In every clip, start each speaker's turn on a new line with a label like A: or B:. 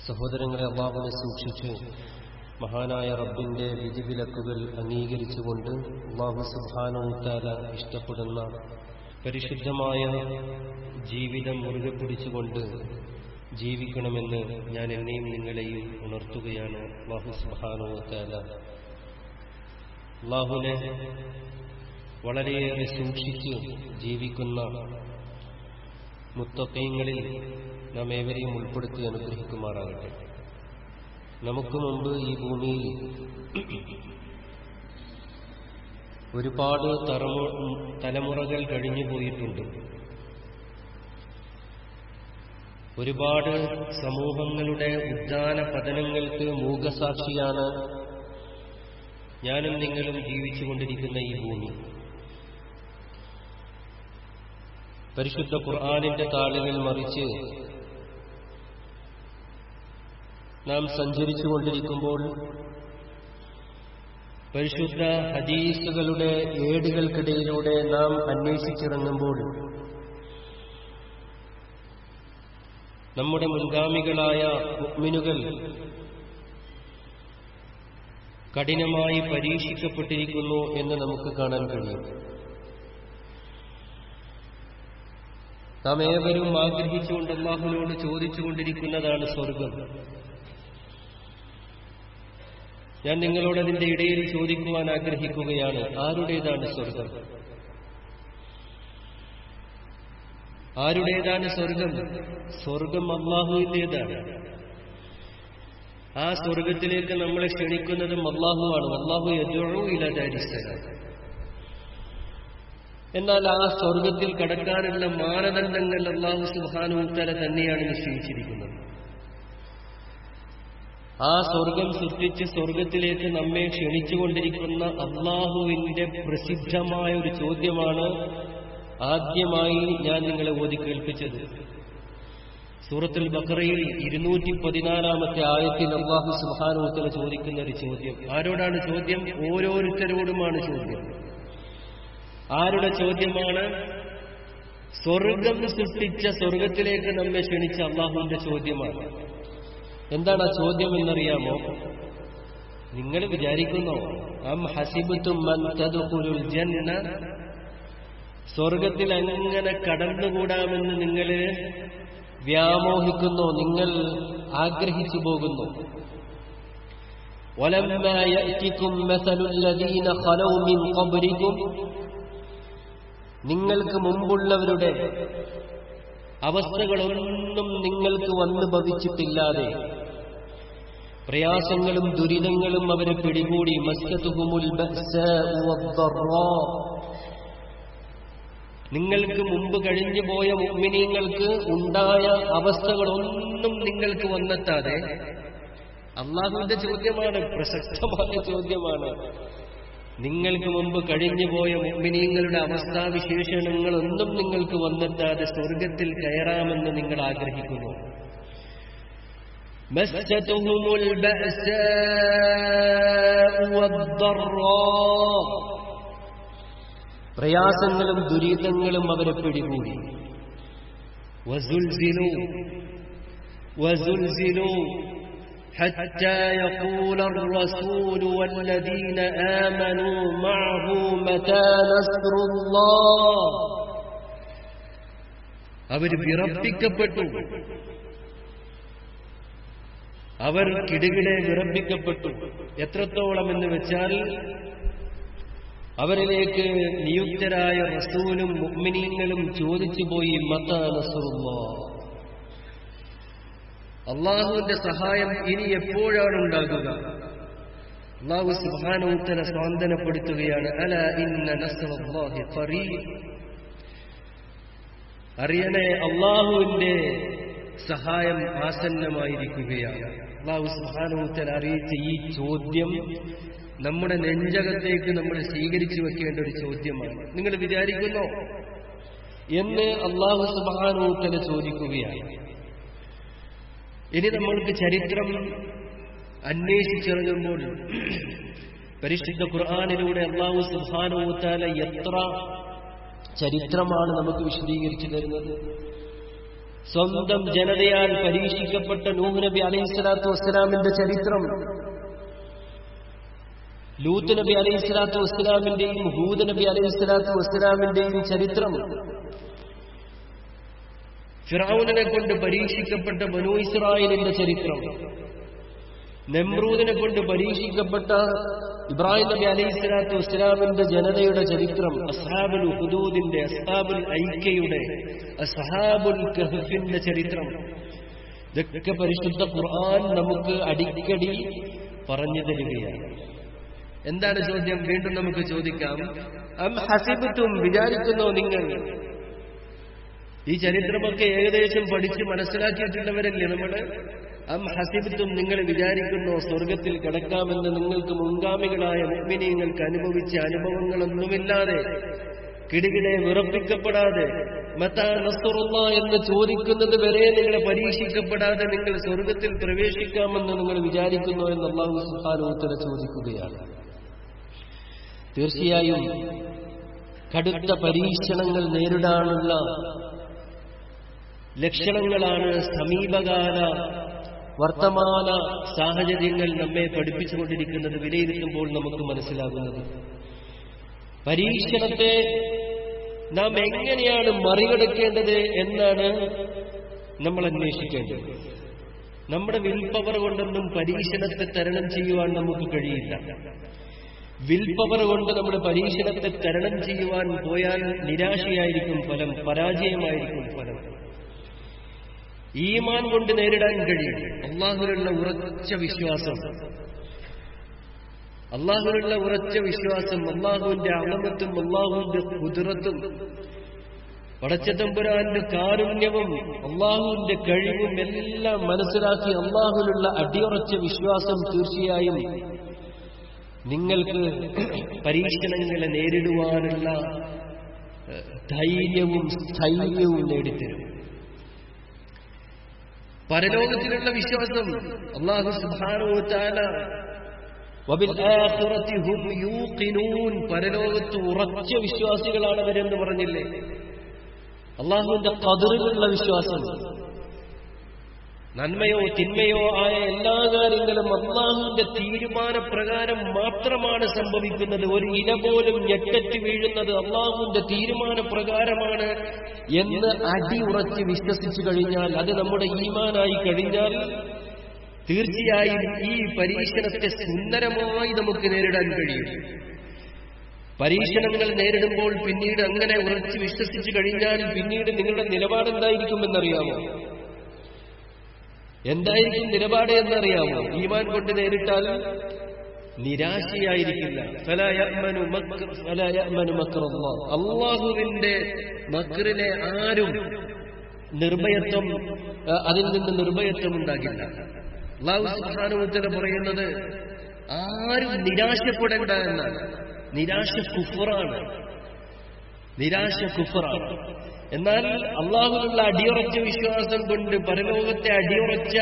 A: സഹോദരങ്ങളെ, അല്ലാഹുവിനെ സൂക്ഷിച്ച് മഹാനായ റബ്ബിന്റെ വിധിവിലക്കുകൾ അംഗീകരിച്ചുകൊണ്ട് അല്ലാഹു സുബ്ഹാനഹു വതആല ഇഷ്ടപ്പെടുന്ന പരിശുദ്ധമായ ജീവിതം മുറുകെ പിടിച്ചുകൊണ്ട് ജീവിക്കണമെന്ന് ഞാൻ എന്നെയും നിങ്ങളെയും ഉണർത്തുകയാണ്. അല്ലാഹു സുബ്ഹാനഹു വതആല അല്ലാഹുവിനെ വളരെയേറെ സൂക്ഷിച്ച് ജീവിക്കുന്ന മുത്തഖീങ്ങളിൽ നാം ഏവരെയും ഉൾപ്പെടുത്തി അനുഗ്രഹിക്കുമാറാകട്ടെ. നമുക്ക് മുമ്പ് ഈ ഭൂമിയിൽ ഒരുപാട് തലമുറകൾ കഴിഞ്ഞുപോയിട്ടുണ്ട്. ഒരുപാട് സമൂഹങ്ങളുടെ ഉദ്ധാന പതനങ്ങൾക്ക് മൂകസാക്ഷിയാണ് ഞാനും നിങ്ങളും ജീവിച്ചുകൊണ്ടിരിക്കുന്ന ഈ ഭൂമി. പരിശുദ്ധ ഖുർആനിന്റെ താളുകൾ മറിച്ച് നാം സഞ്ചരിച്ചുകൊണ്ടിരിക്കുമ്പോൾ പരിശുദ്ധ ഹദീസുകളുടെ ഏടുകൾക്കിടയിലൂടെ നാം അന്വേഷിച്ചിറങ്ങുമ്പോൾ നമ്മുടെ മുൻഗാമികളായ മുഅ്മിനുകൾ കഠിനമായി പരീക്ഷിക്കപ്പെട്ടിരിക്കുന്നു എന്ന് നമുക്ക് കാണാൻ കഴിയും. നാം ഏവരും ആഗ്രഹിച്ചുകൊണ്ട് അല്ലാഹുവിനോട് ചോദിച്ചുകൊണ്ടിരിക്കുന്നതാണ് സ്വർഗം. ഞാൻ നിങ്ങളോട് അതിന്റെ ഇടയിൽ ചോദിക്കുവാൻ ആഗ്രഹിക്കുകയാണ്, ആരുടേതാണ് സ്വർഗം? ആരുടേതാണ് സ്വർഗം? സ്വർഗം അല്ലാഹുവിന്റേതാണ്. ആ സ്വർഗത്തിലേക്ക് നമ്മളെ ക്ഷണിക്കുന്നതും അല്ലാഹുവാണ്. അല്ലാഹു യദ്ഉ ഇലാ ദാരിസ്സലാം. എന്നാൽ ആ സ്വർഗത്തിൽ കടക്കാനുള്ള മാനദണ്ഡങ്ങൾ അല്ലാഹു സുബ്ഹാനഹു വതആല തന്നെയാണ് നിശ്ചയിച്ചിരിക്കുന്നത്. ആ സ്വർഗം സൃഷ്ടിച്ച് സ്വർഗത്തിലേക്ക് നമ്മെ ക്ഷണിച്ചുകൊണ്ടിരിക്കുന്ന അല്ലാഹുവിന്റെ പ്രസിദ്ധമായ ഒരു ചോദ്യമാണ് ആദ്യമായി ഞാൻ നിങ്ങളെ ഓതി കേൾപ്പിച്ചത്. സൂറത്തുൽ ബഖറയിൽ 214-ാമത്തെ ആയത്തിൽ അല്ലാഹു സുബ്ഹാനഹു വതആല ചോദിക്കുന്ന ഒരു ചോദ്യം. ആരോടാണ് ചോദ്യം? ഓരോരുത്തരോടുമാണ് ചോദ്യം. ആരുടെ ചോദ്യമാണ്? സ്വർഗം സൃഷ്ടിച്ച സ്വർഗത്തിലേക്ക് നമ്മെ ക്ഷണിച്ച അല്ലാഹുവിന്റെ ചോദ്യമാണ്. എന്താണ് ആ ചോദ്യം എന്നറിയാമോ? നിങ്ങൾ വിചാരിക്കുന്നോ അം ഹസിബതും മൻ തദ്ഖുലുൽ ജന്ന, സ്വർഗത്തിൽ അങ്ങനെ കടന്നുകൂടാമെന്ന് നിങ്ങൾ വ്യാമോഹിക്കുന്നോ? നിങ്ങൾ ആഗ്രഹിച്ചു പോകുന്നു? വലമ്മാ യഅതികും മസലുൽ ലദീന ഖലൗ മിൻ ഖബ്രികും, നിങ്ങൾക്ക് മുമ്പുള്ളവരുടെ അവസ്ഥകളൊന്നും നിങ്ങൾക്ക് വന്നു ഭവിച്ചിട്ടില്ലാതെ പ്രയാസങ്ങളും ദുരിതങ്ങളും അവരെ പിടികൂടി. മസ്സതുഹുമുൽ ബഅ്സാഉ വദ്ദറാ, നിങ്ങൾക്ക് മുമ്പ് കഴിഞ്ഞു പോയ മുഅ്മിനീങ്ങൾക്ക് ഉണ്ടായ അവസ്ഥകളൊന്നും നിങ്ങൾക്ക് വന്നെത്താതെ. അല്ലാഹുവിന്റെ ചോദ്യമാണ്, പ്രസക്തമായ ചോദ്യമാണ്. നിങ്ങൾക്ക് മുമ്പ് കഴിഞ്ഞുപോയ മുഅ്മിനീങ്ങളുടെ അവസ്ഥാവിശേഷണങ്ങളൊന്നും നിങ്ങൾക്ക് വന്നെത്താതെ സ്വർഗത്തിൽ കയറാമെന്ന് നിങ്ങൾ ആഗ്രഹിക്കുന്നു. മസ്സതുഹുമുൽ ബഅ്സാഉ വദ്ദറാ, പ്രയാസങ്ങളും ദുരിതങ്ങളും അവരെ പിടികൂടി. വസുൽസിലു حتى يقول الرسول والذين آمنوا معه متى نصر الله, അവർ വിറപ്പിക്കപ്പെട്ടു. അവർ കിടുകിടെ വിറപ്പിക്കപ്പെട്ടു. എത്രത്തോളം എന്ന് വെച്ചാൽ അവരിലേക്ക് നിയുക്തരായ റസൂലും മുഅ്മിനീങ്ങളും ചോദിച്ചുപോയി, മതാ നസ്റുല്ലാഹ്, അള്ളാഹുവിന്റെ സഹായം ഇനി എപ്പോഴാണ് ഉണ്ടാകുക? അല്ലാഹു സുബ്ഹാനഹു വതആല സാന്ത്വനപ്പെടുത്തുകയാണ്, അലാ ഇന്ന നസ്റല്ലാഹി ഖരീബ്, അറിയണേ അള്ളാഹുവിന്റെ സഹായം ആസന്നമായിരിക്കുകയാണ്. അല്ലാഹു സുബ്ഹാനഹു വതആല അറിയിച്ച ഈ ചോദ്യം നമ്മുടെ നെഞ്ചകത്തേക്ക് നമ്മൾ സ്വീകരിച്ചു വെക്കേണ്ട ഒരു ചോദ്യമാണ്. നിങ്ങൾ വിചാരിക്കുന്നോ എന്ന് അല്ലാഹു സുബ്ഹാനഹു വതആല ചോദിക്കുകയാണ്. ഇനി നമ്മൾക്ക് ചരിത്രം അന്വേഷിച്ചിറങ്ങുമ്പോൾ പരിശുദ്ധ ഖുർആനിലൂടെ അല്ലാഹു സുബ്ഹാനഹു വതആല എത്ര ചരിത്രമാണ് നമുക്ക് വിശദീകരിച്ചു തരുന്നത്. സ്വന്തം ജനതയാൽ പരീക്ഷിക്കപ്പെട്ട നൂഹ് നബി അലൈഹിസ്സലാത്തു വസ്സലാമിന്റെ ചരിത്രം, ലൂത്ത് നബി അലൈഹിസ്സലാത്തു വസ്സലാമിന്റെയും ഹൂദ് നബി അലൈഹിസ്സലാത്തു വസ്സലാമിന്റെയും ചരിത്രം, ഫിർഔനെ കൊണ്ട് പരീക്ഷിക്കപ്പെട്ട ബനൂ ഇസ്രായേലിന്റെ ചരിത്രം, നമ്രൂദിനെ കൊണ്ട് പരീക്ഷിക്കപ്പെട്ട ഇബ്രാഹിം നബി അലൈഹിസ്സലാത്തു വസ്സലാമിന്റെ ജനതയുടെ ചരിത്രം, അസ്ഹാബുൽ ഉഖ്ദൂദിന്റെ, അസ്ഹാബുൽ ഐക്കയുടെ, അസ്ഹാബുൽ കഹ്ഫിന്റെ ചരിത്രം, ഇതൊക്കെ പരിശുദ്ധ ഖുർആൻ നമുക്ക് അടിക്കടി പറഞ്ഞു തരികയാണ്. എന്താണ് ചോദ്യം? വീണ്ടും നമുക്ക് ചോദിക്കാം. അം ഹസിബ്തും, വിചാരിക്കുന്നോ നിങ്ങൾ? ഈ ചരിത്രമൊക്കെ ഏകദേശം പഠിച്ച് മനസ്സിലാക്കിയിട്ടുള്ളവരല്ലേ നമ്മള്? അം ഹസിബ്തും, നിങ്ങൾ വിചാരിക്കുന്നോ സ്വർഗത്തിൽ കടക്കാമെന്ന്? നിങ്ങൾക്ക് മുൻഗാമികളായ മുഅ്മിനീങ്ങൾക്ക് അനുഭവിച്ച അനുഭവങ്ങളൊന്നുമില്ലാതെ, കിടുകിടെ വിറപ്പിക്കപ്പെടാതെ, മതാ നസ്റുല്ലാഹ് എന്ന് ചോദിക്കുന്നത് വരെ നിങ്ങളെ പരീക്ഷിക്കപ്പെടാതെ നിങ്ങൾ സ്വർഗത്തിൽ പ്രവേശിക്കാമെന്ന് നിങ്ങൾ വിചാരിക്കുന്നോ എന്ന് അല്ലാഹു സുബ്ഹാനഹു വ തആല ചോദിക്കുകയാണ്. തീർച്ചയായും കടുത്ത പരീക്ഷണങ്ങൾ നേരിടാനുള്ള ലക്ഷണങ്ങളാണ് സമീപകാല വർത്തമാന സാഹചര്യങ്ങൾ നമ്മെ പഠിപ്പിച്ചുകൊണ്ടിരിക്കുന്നത്, വിലയിരുത്തുമ്പോൾ നമുക്ക് മനസ്സിലാകുന്നത്. പരീക്ഷണത്തെ നാം എങ്ങനെയാണ് മറികടക്കേണ്ടത് എന്നാണ് നമ്മൾ അന്വേഷിക്കേണ്ടത്. നമ്മുടെ വിൽ പവർ കൊണ്ടൊന്നും പരീക്ഷണത്തെ തരണം ചെയ്യുവാൻ നമുക്ക് കഴിയില്ല. വിൽ പവർ കൊണ്ട് നമ്മുടെ പരീക്ഷണത്തെ തരണം ചെയ്യുവാൻ പോയാൽ നിരാശയായിരിക്കും ഫലം, പരാജയമായിരിക്കും ഫലം. ഈമാൻ കൊണ്ട് നേരിടാൻ കഴിയും. അല്ലാഹുവിലുള്ള ഉറച്ച വിശ്വാസം, അല്ലാഹുവിലുള്ള ഉറച്ച വിശ്വാസം, അല്ലാഹുവിന്റെ അളമത്തും അല്ലാഹുവിന്റെ ഖുദ്റത്തും പടച്ചതമ്പുരാന്റെ കാരുണ്യവും അല്ലാഹുവിന്റെ കഴിവും എല്ലാം മനസ്സിലാക്കി അല്ലാഹുവിലുള്ള അടിയുറച്ച വിശ്വാസം തീർച്ചയായും നിങ്ങൾക്ക് പരീക്ഷണങ്ങളെ നേരിടുവാനുള്ള ധൈര്യവും സ്ഥൈര്യവും നേടിത്തരും. പരലോകത്തിലുള്ള വിശ്വാസം, അല്ലാഹു സുബ്ഹാനഹു വ തആല വബിൽ ആഖിറതി ഹും യൂഖിനൂൻ, പരലോകത്ത് ഉറച്ച വിശ്വാസികളാണ് അവരെന്ന് പറഞ്ഞില്ലേ? അല്ലാഹുവിന്റെ ഖദറിലുള്ള വിശ്വാസം, നന്മയോ തിന്മയോ ആയ എല്ലാ കാര്യങ്ങളും അല്ലാഹുവിന്റെ തീരുമാനപ്രകാരം മാത്രമാണ് സംഭവിക്കുന്നത്. ഒരു ഇല പോലും ഞെട്ടറ്റ് വീഴുന്നത് അല്ലാഹുവിന്റെ തീരുമാനപ്രകാരമാണ് എന്ന് അടിയുറച്ച് വിശ്വസിച്ചു കഴിഞ്ഞാൽ, അത് നമ്മുടെ ഈമാനായി കഴിഞ്ഞാൽ തീർച്ചയായും ഈ പരീക്ഷണത്തെ സുന്ദരമായി നമുക്ക് നേരിടാൻ കഴിയും. പരീക്ഷണങ്ങൾ നേരിടുമ്പോൾ പിന്നീട് അങ്ങനെ ഉറച്ച് വിശ്വസിച്ചു കഴിഞ്ഞാൽ പിന്നീട് നിങ്ങളുടെ നിലപാടെന്തായിരിക്കുമെന്നറിയാമോ? എന്തായിരിക്കും നിലപാട് എന്നറിയാമോ? ഈമാൻ കൊണ്ട് നേരിട്ടാൽ നിരാശയായിരിക്കില്ല. ഫലാ യഅ്മനു മക്റല്ലാഹ്, അല്ലാഹുവിന്റെ മക്റിനെ ആരും നിർഭയത്വം, അതിൽ നിന്ന് നിർഭയത്വം ഉണ്ടാകില്ല. അല്ലാഹു സുബ്ഹാനഹു വ തആല പറയുന്നത് ആരും നിരാശപ്പെടേണ്ട എന്നാണ്. നിരാശ കുഫ്റാണ്, നിരാശ കുഫ്റാണ്. എന്നാൽ അല്ലാഹുവിലുള്ള അടിയുറച്ച വിശ്വാസം കൊണ്ട്, പരലോകത്തെ അടിയുറച്ച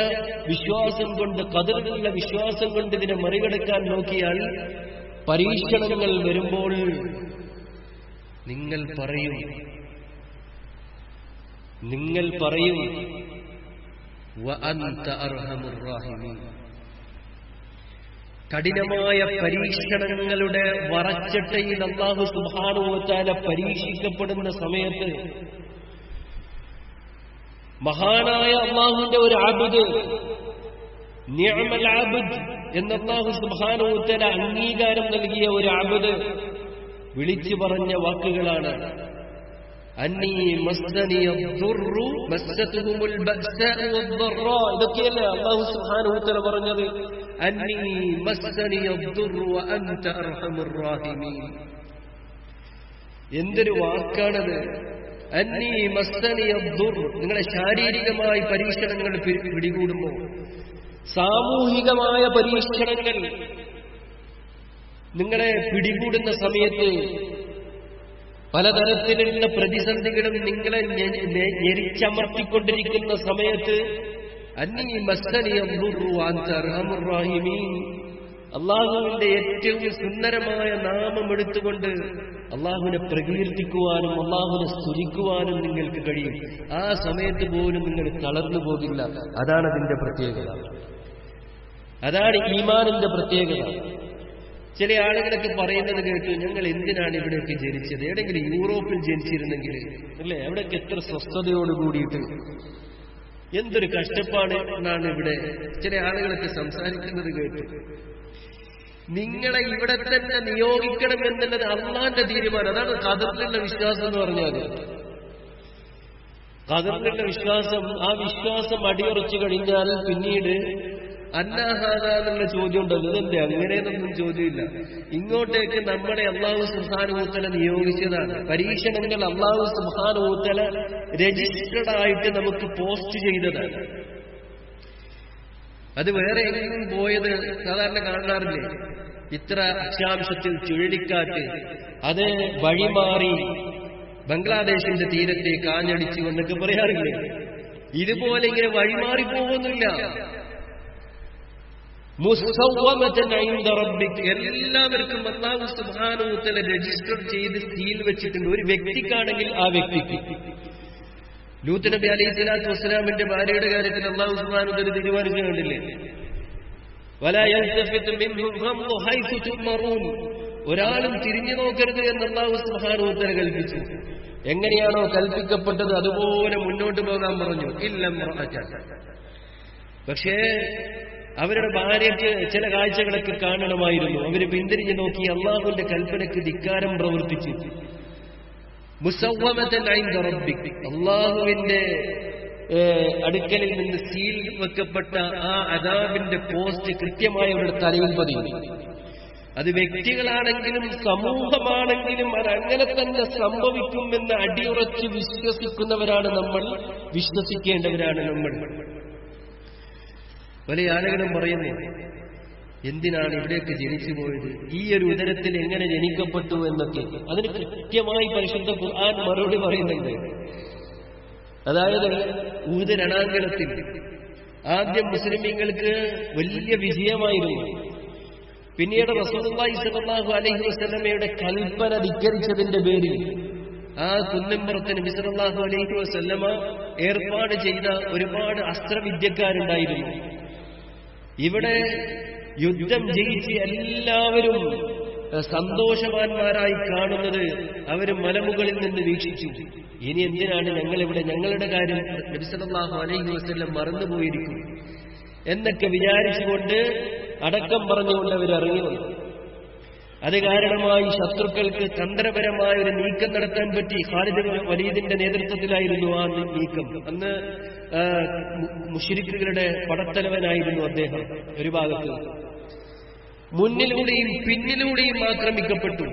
A: വിശ്വാസം കൊണ്ട്, ഖദറിലുള്ള വിശ്വാസം കൊണ്ട് ഇതിനെ മറികടക്കാൻ നോക്കിയാൽ പരീക്ഷണങ്ങൾ വരുമ്പോൾ നിങ്ങൾ പറയും വഅൻത അർഹമുർ റഹീമീൻ. കഠിനമായ പരീക്ഷണങ്ങളുടെ വറച്ചട്ടയിൽ അല്ലാഹു സുബ്ഹാനഹു വ തആല പരീക്ഷിക്കപ്പെടുന്ന സമയത്ത് മഹാനായ അല്ലാഹുവിന്റെ ഒരു അബ്ദ്, നിഅമൽ അബ്ദ് എന്ന് അല്ലാഹു സുബ്ഹാനഹു വ തആല അംഗീകാരം നൽകിയ ഒരു അബ്ദ് വിളിച്ചു പറഞ്ഞ വാക്കുകളാണ് അന്നീ മസ്സനിയദ്ദുർറു മസ്സതുഹുൽ ബഅ്സാഉ വദ്ദറാ. ഇതൊക്കെയല്ലേ അല്ലാഹു സുബ്ഹാനഹു വ തആല പറഞ്ഞത്? അന്നീ മസ്സനിയദ്ദുർറു വഅൻത അർഹമുർ റഹീമീൻ. എന്തൊരു വാക്കാണത്! അന്നീ മസ്സനിയദ്ദുർ, നിങ്ങളെ ശാരീരികമായി പരീക്ഷണങ്ങൾ പിടികൂടുമ്പോൾ, സാമൂഹികമായ പരീക്ഷണങ്ങൾ നിങ്ങളെ പിടികൂടുന്ന സമയത്ത്, പലതരത്തിലുള്ള പ്രതിസന്ധികളും നിങ്ങളെ ഞെരിച്ചമർത്തിക്കൊണ്ടിരിക്കുന്ന സമയത്ത് അന്നീ മസ്സനിയദ്ദുർറു വഅൻത അർഹമുർ റഹീമീൻ, അള്ളാഹുവിന്റെ ഏറ്റവും സുന്ദരമായ നാമം എടുത്തുകൊണ്ട് അള്ളാഹുവിനെ പ്രകീർത്തിക്കുവാനും അള്ളാഹുവിനെ സ്തുതിക്കുവാനും നിങ്ങൾക്ക് കഴിയും. ആ സമയത്ത് പോലും നിങ്ങൾ തളർന്നു പോകില്ല. അതാണ് അതിന്റെ പ്രത്യേകത. അതാണ് ഈമാനിന്റെ പ്രത്യേകത. ചില ആളുകളൊക്കെ പറയുന്നത് കേട്ടു, ഞങ്ങൾ എന്തിനാണ് ഇവിടെയൊക്കെ ജനിച്ചത്, എവിടെയെങ്കിലും യൂറോപ്പിൽ ജനിച്ചിരുന്നെങ്കിൽ അല്ലേ, അവിടെയൊക്കെ എത്ര സ്വസ്ഥതയോട് കൂടിയിട്ട് എന്തൊരു കഷ്ടപ്പാട് എന്നാണ് ഇവിടെ ചില ആളുകളൊക്കെ സംസാരിക്കുന്നത് കേട്ടു. നിങ്ങളെ ഇവിടെ തന്നെ നിയോഗിക്കണം എന്നുള്ളത് അള്ളാന്റെ തീരുമാനം. അതാണ് ഖദറിലുള്ള വിശ്വാസം എന്ന് പറഞ്ഞാൽ. ഖദറിലുള്ള വിശ്വാസം, ആ വിശ്വാസം അടിയുറച്ചു കഴിഞ്ഞാൽ പിന്നീട് അന്നാഹാദ എന്നുള്ള ചോദ്യം ഉണ്ടല്ലോ, ഇതെന്താ അങ്ങനെയെന്നൊന്നും ചോദ്യമില്ല. ഇങ്ങോട്ടേക്ക് നമ്മളെ അള്ളാഹു സുബ്ഹാനഹു വ തആല നിയോഗിച്ചതാണ്. പരീക്ഷണങ്ങൾ അള്ളാഹു സുബ്ഹാനഹു വ തആല രജിസ്റ്റേർഡ് ആയിട്ട് നമുക്ക് പോസ്റ്റ് ചെയ്തതാണ്. അത് വേറെ എങ്ങും പോയത് സാധാരണ കാണാറില്ലേ? ഇത്ര അക്ഷാംശത്തിൽ ചുഴലിക്കാറ്റ് അത് വഴിമാറി ബംഗ്ലാദേശിന്റെ തീരത്തെ കാഞ്ഞടിച്ചു എന്നൊക്കെ പറയാറില്ലേ? ഇതുപോലെ ഇങ്ങനെ വഴിമാറി പോകുന്നില്ല. മുസവ്വമതൻ ഇൻദ റബ്ബിക്, എല്ലാവർക്കും അല്ലാഹു സുബ്ഹാനഹു വ തആല രജിസ്റ്റർ ചെയ്ത് സീൽ വെച്ചിട്ടുണ്ട്. ഒരു വ്യക്തിക്കാണെങ്കിൽ ആ വ്യക്തിക്ക്. ലൂത്ത് നബി അലൈഹി സ്വലാത്തു വസ്സലാമിന്റെ ഭാര്യയുടെ കാര്യത്തിൽ അല്ലാഹു സുബ്ഹാനഹു വ തആല തീരുമാനിച്ചു കണ്ടില്ലേ? വലാ യൽതഫിതു മിൻഹും ഗംദു ഹൈസു തുമറൂൻ, ഒരാളും തിരിഞ്ഞു നോക്കരുത് എന്ന് അല്ലാഹു സുബ്ഹാനഹു വ തആല കൽപ്പിച്ചു. എങ്ങനെയാണോ കൽപ്പിക്കപ്പെട്ടത് അതുപോലെ മുന്നോട്ട് പോകാൻ പറഞ്ഞു. പക്ഷേ അവരുടെ ഭാര്യയ്ക്ക് ചില കാഴ്ചകളൊക്കെ കാണണമായിരുന്നു. അവര് പിന്തിരിഞ്ഞു നോക്കി അള്ളാഹുവിന്റെ കൽപ്പനയ്ക്ക് ധിക്കാരം പ്രവർത്തിച്ചു. മുസവ്വമതൻ ഇൻദ റബ്ബിക്, അള്ളാഹുവിന്റെ അടുക്കലിൽ നിന്ന് സീൽ വെക്കപ്പെട്ട ആ അദാബിന്റെ പോസ്റ്റ് കൃത്യമായി അവരുടെ തലയിൽ പതിയും. അത് വ്യക്തികളാണെങ്കിലും സമൂഹമാണെങ്കിലും അതങ്ങനെ തന്നെ സംഭവിക്കുമെന്ന് അടിയുറച്ച് വിശ്വസിക്കുന്നവരാണ് നമ്മൾ, വിശ്വസിക്കേണ്ടവരാണ് നമ്മൾ. പല ആളുകളും പറയുന്നു, എന്തിനാണ് ഇവിടെയൊക്കെ ജനിച്ചു പോയത്, ഈ ഒരു ഉദരത്തിൽ എങ്ങനെ ജനിക്കപ്പെട്ടു എന്നൊക്കെ. അതിന് കൃത്യമായി പരിശുദ്ധ ഖുർആൻ മറുപടി പറയുന്നുണ്ട്. അതായത് ഉഹദ് രണാങ്കണത്തിൽ ആദ്യം മുസ്ലിമീങ്ങൾക്ക് വലിയ വിജയമായിരുന്നു. പിന്നീട് റസൂലുള്ളാഹി സ്വല്ലല്ലാഹു അലൈഹി വസല്ലമയുടെ കൽപ്പന ധിക്കരിച്ചതിന്റെ പേരിൽ ആ കുന്നമ്പുറത്ത് നബി സല്ലല്ലാഹു അലൈഹി വസല്ലമ ഏർപ്പാട് ചെയ്ത ഒരുപാട് അസ്ത്രവിദ്യക്കാരുണ്ടായിരുന്നു. ഇവിടെ യുദ്ധം ജയിച്ച് എല്ലാവരും സന്തോഷവാന്മാരായി കാണുന്നത് അവര് മലമുകളിൽ നിന്ന് വീക്ഷിച്ചു. ഇനി എന്തിനാണ് ഞങ്ങളിവിടെ, ഞങ്ങളുടെ കാര്യം നബി സല്ലല്ലാഹു അലൈഹി വസല്ലം മറന്നുപോയിരിക്കും എന്നൊക്കെ വിചാരിച്ചുകൊണ്ട് അടക്കം പറഞ്ഞുകൊണ്ട് അവർ ഇറങ്ങി വന്നു. അത് കാരണമായി ശത്രുക്കൾക്ക് തന്ത്രപരമായ ഒരു നീക്കം നടത്താൻ പറ്റി. ഖാലിദ് ഇബ്നു വലീദിന്റെ നേതൃത്വത്തിലായിരുന്നു ആ നീക്കം. അന്ന് മുശ്രിക്കുകളുടെ പടത്തലവനായിരുന്നു അദ്ദേഹം. ഒരു ഭാഗത്ത് മുന്നിലൂടെയും പിന്നിലൂടെയും ആക്രമിക്കപ്പെട്ടു.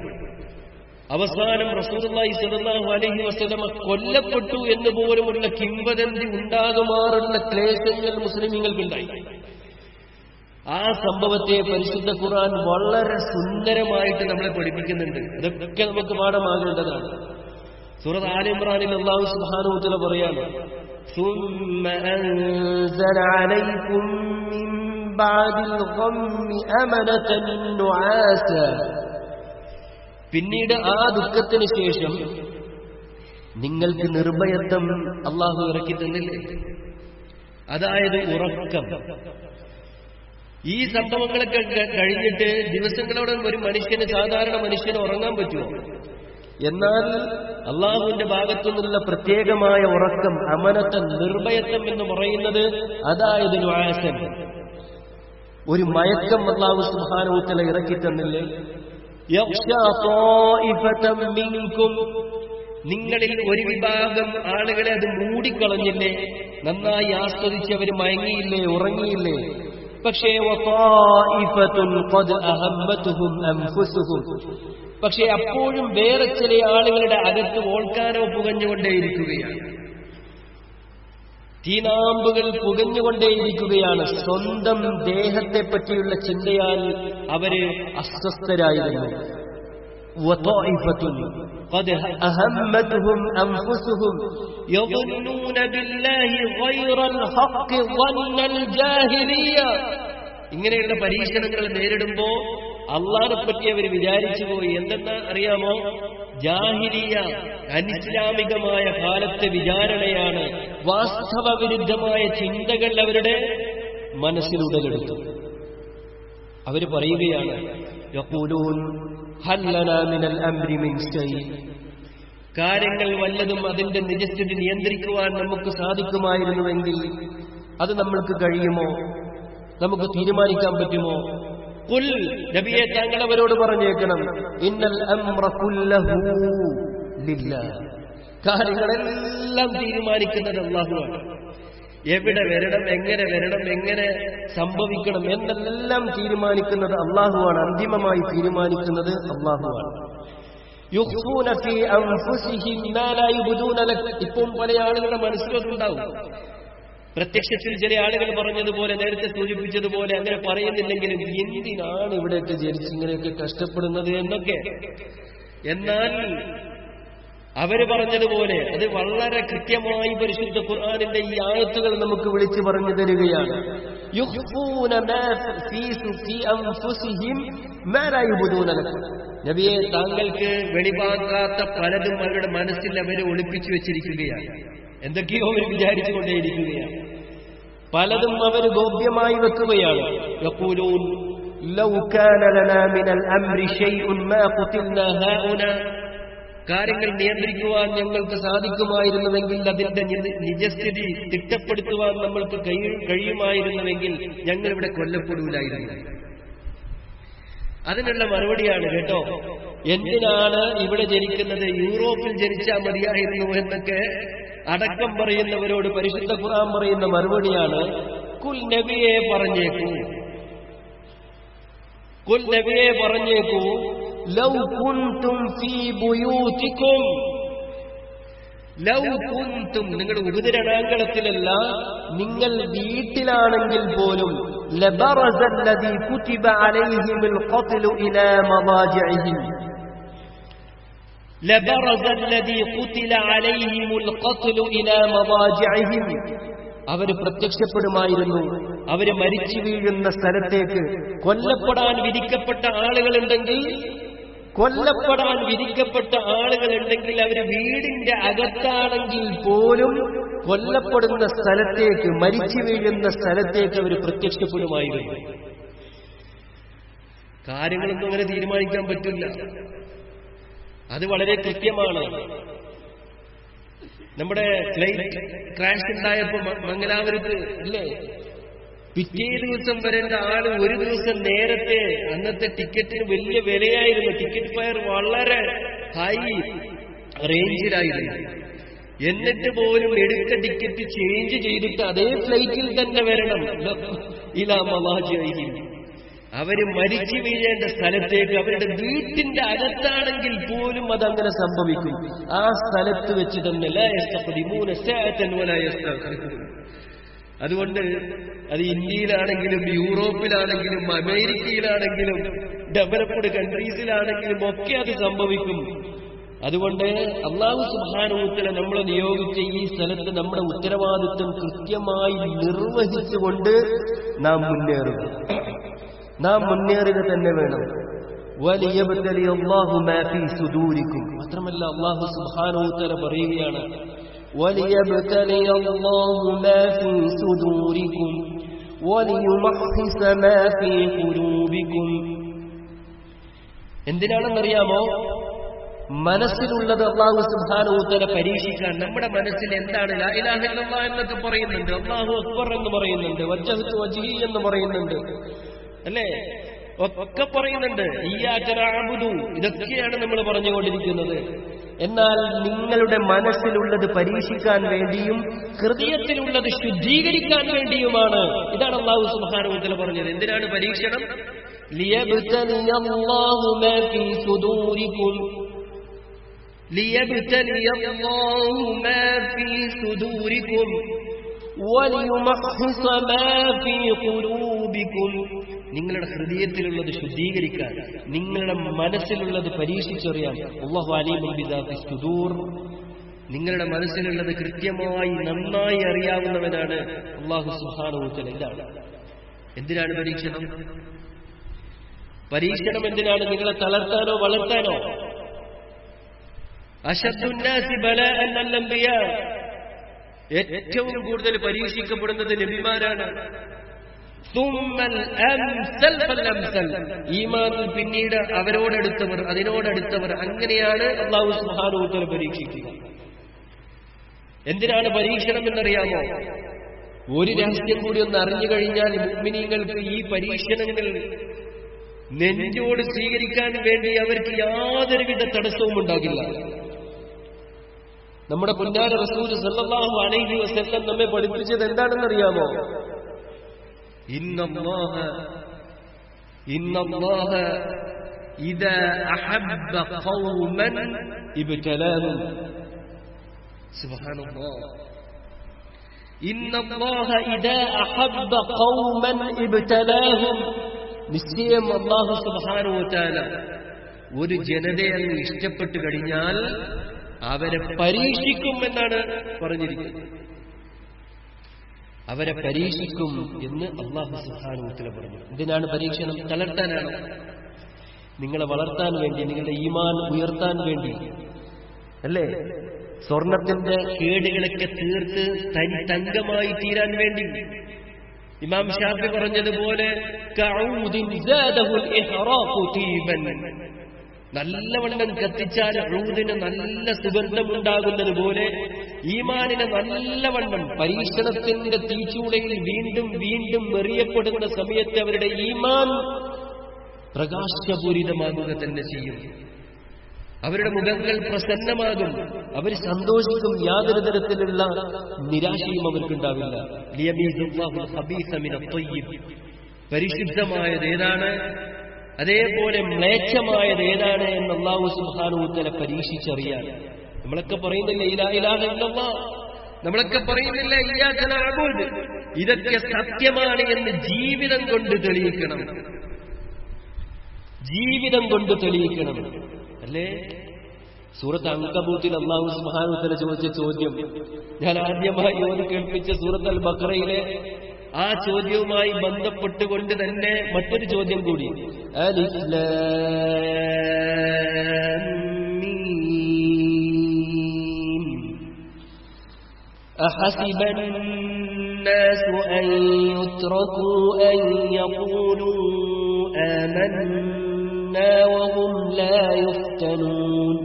A: അവസാനം റസൂലുള്ളാഹി സ്വല്ലല്ലാഹു അലൈഹി വസല്ലമ കൊല്ലപ്പെട്ടു എന്ന് പോലുമുള്ള കിംവദന്തി ഉണ്ടാകുമാറുള്ള ക്ലേശങ്ങൾ മുസ്ലിമീങ്ങൾക്കുണ്ടായി. ആ സംഭവത്തെ പരിശുദ്ധ ഖുർആൻ വളരെ സുന്ദരമായിട്ട് നമ്മളെ പഠിപ്പിക്കുന്നുണ്ട്. അതൊക്കെ നമുക്ക് പാഠമാകേണ്ടതാണ്. സൂറത്ത് ആല ഇംറാനിൽ അല്ലാഹു സുബ്ഹാനഹു വ തആല പറയാണ്, ثم أنزل عليكم من بعد الغم أمنة نعاسا, പിന്നീട് ആ ദുഃഖത്തിന് ശേഷം നിങ്ങൾക്ക് നിർഭയത്വം അല്ലാഹു ഇറക്കി തന്നില്ലേ? അതായത് ഉറക്കം. ഈ സംഭവങ്ങളൊക്കെ കഴിഞ്ഞിട്ട് ദിവസങ്ങളോടെ ഒരു മനുഷ്യന്, സാധാരണ മനുഷ്യന് ഉറങ്ങാൻ പറ്റുമോ? എന്നാൽ അള്ളാഹുവിന്റെ ഭാഗത്തുനിന്നുള്ള പ്രത്യേകമായ ഉറക്കം, അമനത്തൻ, നിർഭയത്വം എന്ന് പറയുന്നത് അതായത് നുആസൻ, ഒരു മയക്കം അല്ലാഹു സുബ്ഹാനഹു വ തആല ഇറക്കി തന്നില്ലേ? യഖ്ശാ ത്വായിഫതൻ മിൻകും, നിങ്ങളിൽ ഒരു വിഭാഗം ആളുകളെ അത് മൂടിക്കളഞ്ഞില്ലേ? നന്നായി ആസ്വദിച്ചവർ മയങ്ങിയില്ലേ, ഉറങ്ങിയില്ലേ? പക്ഷേ പക്ഷെ അപ്പോഴും വേറെ ചില ആളുകളുടെ അകത്ത് വോൾക്കാനോ പുകഞ്ഞുകൊണ്ടേയിരിക്കുകയാണ്, തീനാമ്പുകൾ പുകഞ്ഞുകൊണ്ടേയിരിക്കുകയാണ്. സ്വന്തം ദേഹത്തെ പറ്റിയുള്ള ചിന്തയാൽ അവര് അസ്വസ്ഥരായിരുന്നു. قد أهمتهم أنفسهم يظنون بالله غير الحق ظن الجاهلية, ഇങ്ങനെയുള്ള പരീക്ഷണങ്ങൾ നേരിടുമ്പോ അള്ളാഹനെ പറ്റി അവർ വിചാരിച്ചു പോയി. എന്തെന്നാ അറിയാമോ? ജാഹിലിയ അനിസ്ലാമികമായ കാലത്തെ വിചാരണയാണ്. വാസ്തവ വിരുദ്ധമായ ചിന്തകൾ അവരുടെ മനസ്സിലുടലെടുത്തു. അവർ പറയുകയാണ്, യഖൂലൂൻ ഹൽ ലനാ മിനൽ അംരി മിൻ ശൈ, കാര്യങ്ങൾ വല്ലതും അതിന്റെ നിജസ്ഥിതി നിയന്ത്രിക്കുവാൻ നമുക്ക് സാധിക്കുമായിരുന്നുവെങ്കിൽ അത് നമ്മൾക്ക് കഴിയുമോ? നമുക്ക് തീരുമാനിക്കാൻ പറ്റുമോ? ഖുൽ, നബിയെ താങ്കൾ അവരോട് പറഞ്ഞേക്കണം, ഇന്നൽ അംറ കുല്ലഹു ലില്ലാഹ്, കാര്യങ്ങളെല്ലാം തീരുമാനിക്കുന്നത് അല്ലാഹുവാണ്. എവിടെ വരണം, എങ്ങനെ സംഭവിക്കണം എന്നെല്ലാം തീരുമാനിക്കുന്നത് അല്ലാഹുവാണ്. അന്തിമമായി തീരുമാനിക്കുന്നത് അല്ലാഹുവാണ്. യുഖ്ഫൂന ഫീ അൻഫുസിഹിം മാ ലാ യുബ്ദൂന ലക്, ഇപ്പോൾ പല ആളുകളുടെ മനസ്സിലുണ്ടാവും. പ്രത്യക്ഷത്തിൽ ചില ആളുകൾ പറഞ്ഞതുപോലെ, നേരത്തെ സൂചിപ്പിച്ചതുപോലെ അങ്ങനെ പറയുന്നില്ലെങ്കിലും എന്തിനാണ് ഇവിടെയൊക്കെ ജനിച്ച് ഇങ്ങനെയൊക്കെ കഷ്ടപ്പെടുന്നത് എന്നൊക്കെ. എന്നാൽ അവര് പറഞ്ഞതുപോലെ അത് വളരെ കൃത്യമായി പരിശുദ്ധ ഖുർആനിന്റെ ഈ ആയത്തുകൾ നമുക്ക് വിളിച്ചു പറഞ്ഞു തരികയാണ്. യുഖ്ഫൂന മാ ഫീ അൻഫുസിഹിം മാ ലാ യുബ്ദൂന ലക്, നബിയെ താങ്കൾക്ക് വെളിവാക്കാത്ത പലതും അവരുടെ മനസ്സിൽ അവരെ ഒളിപ്പിച്ചു വെച്ചിരിക്കുകയാണ്. എന്തൊക്കെയോ അവർ വിചാരിച്ചുകൊണ്ടേയിരിക്കുകയാണ്. പലതും അവർ ഗോപ്യമായി വെക്കുകയാണ്. യഖൂലൂൻ ലൗ കാന ലനാ മിനൽ അംരി ഷൈഉൻ മാ ഖുതിൽനാ ഹാഉനാ, കാര്യങ്ങൾ നിയന്ത്രിക്കുവാൻ ഞങ്ങൾക്ക് സാധിക്കുമായിരുന്നുവെങ്കിൽ, അതിന്റെ നിജസ്ഥിതി തിട്ടപ്പെടുത്തുവാൻ നമ്മൾക്ക് കഴിയുമായിരുന്നുവെങ്കിൽ ഞങ്ങൾ ഇവിടെ കൊല്ലപ്പെടൂലായിരുന്നു. അതിനുള്ള മറുപടിയാണ് കേട്ടോ. എന്തിനാണ് ഇവിടെ ജനിക്കുന്നത്, യൂറോപ്പിൽ ജനിച്ചാൽ മതിയായിരുന്നു എന്നൊക്കെ അടക്കം പറയുന്നവരോട് പരിശുദ്ധ ഖുർആൻ പറയുന്ന മറുപടിയാണ്, കുൽ നബിയെ പറഞ്ഞേക്കൂ, കുൽ നബിയെ പറഞ്ഞേക്കൂ, ലൗ കുൻതും ഫീ ബുയൂതികും, ലൗ കുൻതും, നിങ്ങളുടെ ഉപതിരണാങ്കളത്തിലല്ല, നിങ്ങൾ വീട്ടിലാണെങ്കിൽ പോലും, ലബറസല്ലദീ കുതിബ അലൈഹിമുൽ ഖത്ലു ഇലാ മദാജിഇഹിം, ലബറസല്ലദീ ഖുതില അലൈഹിമുൽ ഖത്ലു ഇലാ മദാജിഇഹിം, അവര് പ്രത്യക്ഷപ്പെടുമായിരുന്നു. അവര് മരിച്ചു വീഴുന്ന സ്ഥലത്തേക്ക്. കൊല്ലപ്പെടാൻ വിധിക്കപ്പെട്ട ആളുകളുണ്ടെങ്കിൽ, കൊല്ലപ്പെടാൻ വിധിക്കപ്പെട്ട ആളുകളുണ്ടെങ്കിൽ അവര് വീടിന്റെ അകത്താണെങ്കിൽ പോലും കൊല്ലപ്പെടുന്ന സ്ഥലത്തേക്ക്, മരിച്ചു വീഴുന്ന സ്ഥലത്തേക്ക് അവർ പ്രത്യക്ഷപ്പെടുമായിരുന്നു. കാര്യങ്ങളൊന്നും അങ്ങനെ തീരുമാനിക്കാൻ പറ്റില്ല. അത് വളരെ കൃത്യമാണ്. നമ്മുടെ ഫ്ലൈറ്റ് ക്രാഷ് ഉണ്ടായപ്പോ മംഗലാപുരത്ത് അല്ലേ, പിറ്റേ ദിവസം വരേണ്ട ആള് ഒരു ദിവസം നേരത്തെ, അന്നത്തെ ടിക്കറ്റിന് വലിയ വിലയായിരുന്നു, ടിക്കറ്റ് ഫെയർ വളരെ ഹൈ റേഞ്ചിലായിരുന്നു. എന്നിട്ട് പോലും എടുത്ത ടിക്കറ്റ് ചേഞ്ച് ചെയ്തിട്ട് അതേ ഫ്ലൈറ്റിൽ തന്നെ വരണം ഇലാ മദാജിഇഹിം. അവര് മരിച്ചു വീഴേണ്ട സ്ഥലത്തേക്ക്, അവരുടെ വീട്ടിന്റെ അകത്താണെങ്കിൽ പോലും അതങ്ങനെ സംഭവിക്കും. ആ സ്ഥലത്ത് വെച്ച് തന്നെ ലാ യസ്തഖ്ദിമൂന സഅതൻ വലാ യസ്തഖിറൂൻ. അതുകൊണ്ട് അത് ഇന്ത്യയിലാണെങ്കിലും യൂറോപ്പിലാണെങ്കിലും അമേരിക്കയിലാണെങ്കിലും ഡെവലപ്ഡ് കൺട്രീസിലാണെങ്കിലും ഒക്കെ അത് സംഭവിക്കും. അതുകൊണ്ട് അല്ലാഹു സുബ്ഹാനഹു വ തആല നമ്മളെ നിയോഗിച്ച ഈ സ്ഥലത്ത് നമ്മുടെ ഉത്തരവാദിത്വം കൃത്യമായി നിർവഹിച്ചുകൊണ്ട് നാം മുന്നേറുക തന്നെ വേണം. വലിയബ്തലി അല്ലാഹു മാ ഫീ സുദൂരിക്കും, മാത്രമല്ല അല്ലാഹു സുബ്ഹാനഹു വ തആല പറയുകയാണ്, വലിയബ്തലി അല്ലാഹു മാ ഫീ സുദൂരിക്കും വലിയുമഹ്ഹിസ മാ ഫീ ഖുലൂബിക്കും. എന്തിനാണെന്നറിയാമോ? മനസ്സിലുള്ളത് അല്ലാഹു സുബ്ഹാനഹു വ തആല പരീക്ഷിക്കാൻ. നമ്മുടെ മനസ്സിൽ എന്താണ്? ലാ ഇലാഹ ഇല്ലല്ലാഹ് എന്നൊക്കെ പറയുന്നുണ്ട്, അല്ലാഹു അക്ബർ എന്ന് പറയുന്നുണ്ട്, വജ്ജഹ്തു വജ്ഹി എന്ന് പറയുന്നുണ്ട്, അല്ലേ, ഒക്കെ പറയുന്നുണ്ട്. ഇയ്യാക നഅ്ബുദു, ഇതൊക്കെയാണ് നമ്മൾ പറഞ്ഞുകൊണ്ടിരിക്കുന്നത്. എന്നാൽ നിങ്ങളുടെ മനസ്സിലുള്ളത് പരീക്ഷിക്കാൻ വേണ്ടിയും ഹൃദയത്തിലുള്ളത് ശുദ്ധീകരിക്കാൻ വേണ്ടിയുമാണ്. ഇതാണ് അല്ലാഹു സുബ്ഹാനഹു വ തആല പറഞ്ഞത്. എന്തിനാണ് പരീക്ഷണം? ലിയബ്തലിയല്ലാഹു മാ ഫീ സുദൂരിക്കും, ലിയബ്തലിയല്ലാഹു മാ ഫീ സുദൂരിക്കും വലിയുമഹ്ഹിസ മാ ഫീ ഖുലൂബിക്കും. നിങ്ങളുടെ ഹൃദയത്തിലുള്ളത് ശുദ്ധീകരിക്കാൻ, നിങ്ങളുടെ മനസ്സിലുള്ളത് പരീക്ഷിച്ചറിയാൻ. അല്ലാഹു അലീമുൻ ബിദാത്തി സുദൂർ, നിങ്ങളുടെ മനസ്സിലുള്ളത് കൃത്യമായി നന്നായി അറിയാവുന്നവനാണ് അല്ലാഹു സുബ്ഹാനഹു വ തആല. ഇതാണ് എന്തിനാണ് പരീക്ഷണം? പരീക്ഷണം എന്തിനാണ്? നിങ്ങളെ തളർത്താനോ വളർത്താനോ? അശദ്ദുന്നാസി ബലാഅൻ അൽ-അംബിയാ, ഏറ്റവും കൂടുതൽ പരീക്ഷിക്കപ്പെടുന്നത് നബിമാരാണ്. സുമ്മൽ അംസൽ ഫൽ അംസൽ, ഈമാനിൽ പിന്നീട് അവരോടടുത്തവർ, അതിനോടടുത്തവർ, അങ്ങനെയാണ് അല്ലാഹു സുബ്ഹാനഹു വ തആല പരീക്ഷിക്കുക. എന്തിനാണ് പരീക്ഷണം എന്നറിയാമോ? ഒരു രഹസ്യം കൂടി ഒന്ന് അറിഞ്ഞു കഴിഞ്ഞാൽ മുഅ്മിനീങ്ങൾക്ക് ഈ പരീക്ഷണങ്ങൾ നെഞ്ചോട് സ്വീകരിക്കാൻ വേണ്ടി അവർക്ക് യാതൊരുവിധ തടസ്സവും ഉണ്ടാകില്ല. നമ്മുടെ പുന്നാര റസൂൽ സല്ലല്ലാഹു അലൈഹി വസല്ലം നമ്മെ പഠിപ്പിച്ചത് എന്താണെന്നറിയാമോ? ഇന്നല്ലാഹ ഇദാ അഹബ്ബ ഖൗമൻ ഇബ്തലാഹും. സുബ്ഹാനല്ലാഹ്. ഇന്നല്ലാഹ ഇദാ അഹബ്ബ ഖൗമൻ ഇബ്തലാഹും. നിശ്ചയം അല്ലാഹു സുബ്ഹാനഹു വ തആല ഒരു ജനതയെ ഇഷ്ടപ്പെട്ടു കഴിഞ്ഞാൽ അവരെ പരീക്ഷിക്കും എന്നാണ് പറഞ്ഞിരിക്കുന്നത്. അവരെ പരീക്ഷിക്കും എന്ന് അല്ലാഹു സുബ്ഹാനഹു വ തആല പറഞ്ഞു. എന്തിനാണ് പരീക്ഷണം? തളർത്താനാണ്, നിങ്ങളെ വളർത്താൻ വേണ്ടി, നിങ്ങളുടെ ഈമാൻ ഉയർത്താൻ വേണ്ടി, അല്ലേ? സ്വർണത്തിന്റെ കേടുകളൊക്കെ തീർത്ത് തനി തങ്കമായി തീരാൻ വേണ്ടി. ഇമാം ഷാഫി പറഞ്ഞതുപോലെ നല്ലവണ്ണം കത്തിച്ചാൽ ഊദിന് നല്ല സുഗന്ധമുണ്ടാകുന്നത് പോലെ ഈമാനിനെ നല്ലവണ്ണം പരീക്ഷണത്തിന്റെ തീച്ചൂടയിൽ വീണ്ടും വീണ്ടും എറിയപ്പെടുന്ന സമയത്ത് അവരുടെ ഈമാൻ പ്രകാശപൂരിതമാകുക തന്നെ ചെയ്യും. അവരുടെ മുഖങ്ങൾ പ്രസന്നമാകും, അവർ സന്തോഷിക്കും, യാതൊരു തരത്തിലുള്ള നിരാശയും അവർക്കുണ്ടാവില്ല. പരിശുദ്ധമായത് ഏതാണ്, അതേപോലെ മ്ലേച്ഛമായത് ഏതാണ് എന്ന് അല്ലാഹു സുബ്ഹാനഹു വ തആല പരീക്ഷിച്ചറിയാൻ. നമ്മളൊക്കെ പറയുന്നില്ല ലാ ഇലാഹ ഇല്ലല്ലാഹ്, നമ്മളൊക്കെ പറയുന്നില്ല ഇയ്യാക നഅ്ബുദ്. ഇതൊക്കെ സത്യമാണ് എന്ന് ജീവിതം കൊണ്ട് തെളിയിക്കണം, ജീവിതം കൊണ്ട് തെളിയിക്കണം, അല്ലേ? സൂറത്ത് അൻകബൂത്തിൽ അല്ലാഹു സുബ്ഹാനഹു വ തആല ചോദിച്ച ചോദ്യം ഞാൻ ആദ്യമായി ഓതി കേൾപ്പിച്ച സൂറത്ത് അൽ ബഖറയിലെ ആ ചോദ്യവുമായി ബന്ധപ്പെട്ടുകൊണ്ട് തന്നെ മറ്റൊരു ചോദ്യം കൂടി. അലിഫ് ലാം മീം അഹസിബൻ നാസു അൻ യുത്റകൂ അൻ യഖൂലൂ ആമന്നാ വഹും ലാ യുഫ്തനൂൻ.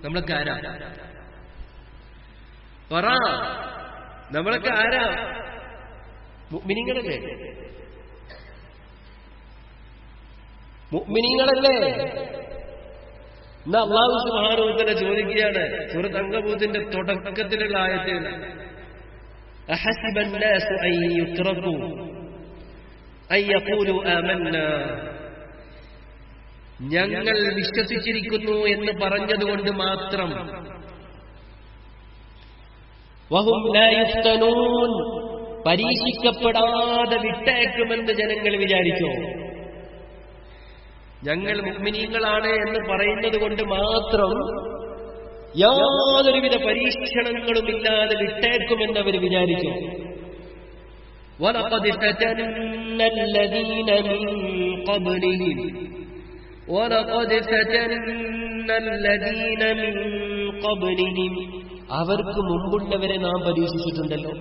A: നമ്മളൊക്കെ ആരാ? പറ, നമ്മളൊക്കെ ആരാ? മുഅ്മിനീങ്ങളല്ലേ? മുഅ്മിനീങ്ങളല്ലേ? എന്നാ അല്ലാഹു സുബ്ഹാനഹു വ തആല ചോദിക്കുകയാണ് സൂറത്ത് അൻകബൂത്തിന്റെ തുടക്കത്തിലുള്ള ആയത്തിൽ, അഹസിബൻ നാസു അൻ യുത്റകൂ അൻ യഖൂലൂ ആമന്നാ, ഞങ്ങൾ വിശ്വസിച്ചിരിക്കുന്നു എന്ന് പറഞ്ഞതുകൊണ്ട് മാത്രം, വഹും ലാ യുഫ്തനൂൻ, പരീക്ഷിക്കപ്പെടാതെ വിട്ടേക്കുമെന്ന് ജനങ്ങൾ വിചാരിച്ചോ? ഞങ്ങൾ മുഅ്മിനീങ്ങളാണ് എന്ന് പറയുന്നത് കൊണ്ട് മാത്രം യാതൊരുവിധ പരീക്ഷണങ്ങളും ഇല്ലാതെ വിട്ടേക്കുമെന്ന് അവർ വിചാരിച്ചു. വലഖദ് ഫതന്ന അല്ലദീന മിൻ ഖബ്ലിഹിം വലഖദ് ഫതന്ന അല്ലദീന മിൻ ഖബ്ലിഹിം, അവർക്ക് മുമ്പുള്ളവരെ നാം പരീക്ഷിച്ചിട്ടുണ്ടല്ലോ.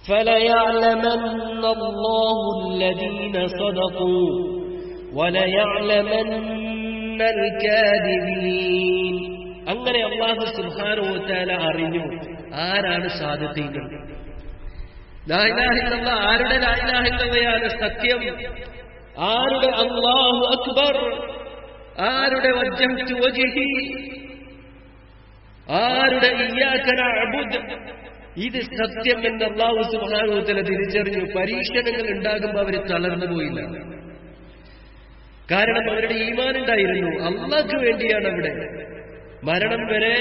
A: فَلَيَعْلَمَنَّ اللَّهُ الَّذِينَ صَدَقُوا وَلَيَعْلَمَنَّ الْكَاذِبِينَ. അങ്ങനെ അല്ലാഹു സുബ്ഹാനഹു വ തആല അറിഞ്ഞു ആരാണ് സാദിഖീങ്ങൾ. ലാ ഇലാഹ ഇല്ലല്ലാഹ്, ആരുടെ ലാ ഇലാഹ ഇല്ലല്ലാഹയാണ് സത്യം, ആരുടെ അല്ലാഹു അക്ബർ, ആരുടെ വജ്ജഹ്തു വജ്ഹി, ആരുടെ ഇയ്യാക നഅ്ബുദ്, ഇത് സത്യം എന്ന് അല്ലാഹു സുബ്ഹാനഹു വ തആല തിരിച്ചറിഞ്ഞു. പരീക്ഷണങ്ങൾ ഉണ്ടാകുമ്പോൾ അവർ തളർന്നു പോയില്ല. കാരണം അവരുടെ ഈമാൻ ഉണ്ടായിരുന്നു, അല്ലാഹുവിന് വേണ്ടിയാണ് അവിടെ. മരണം വരെ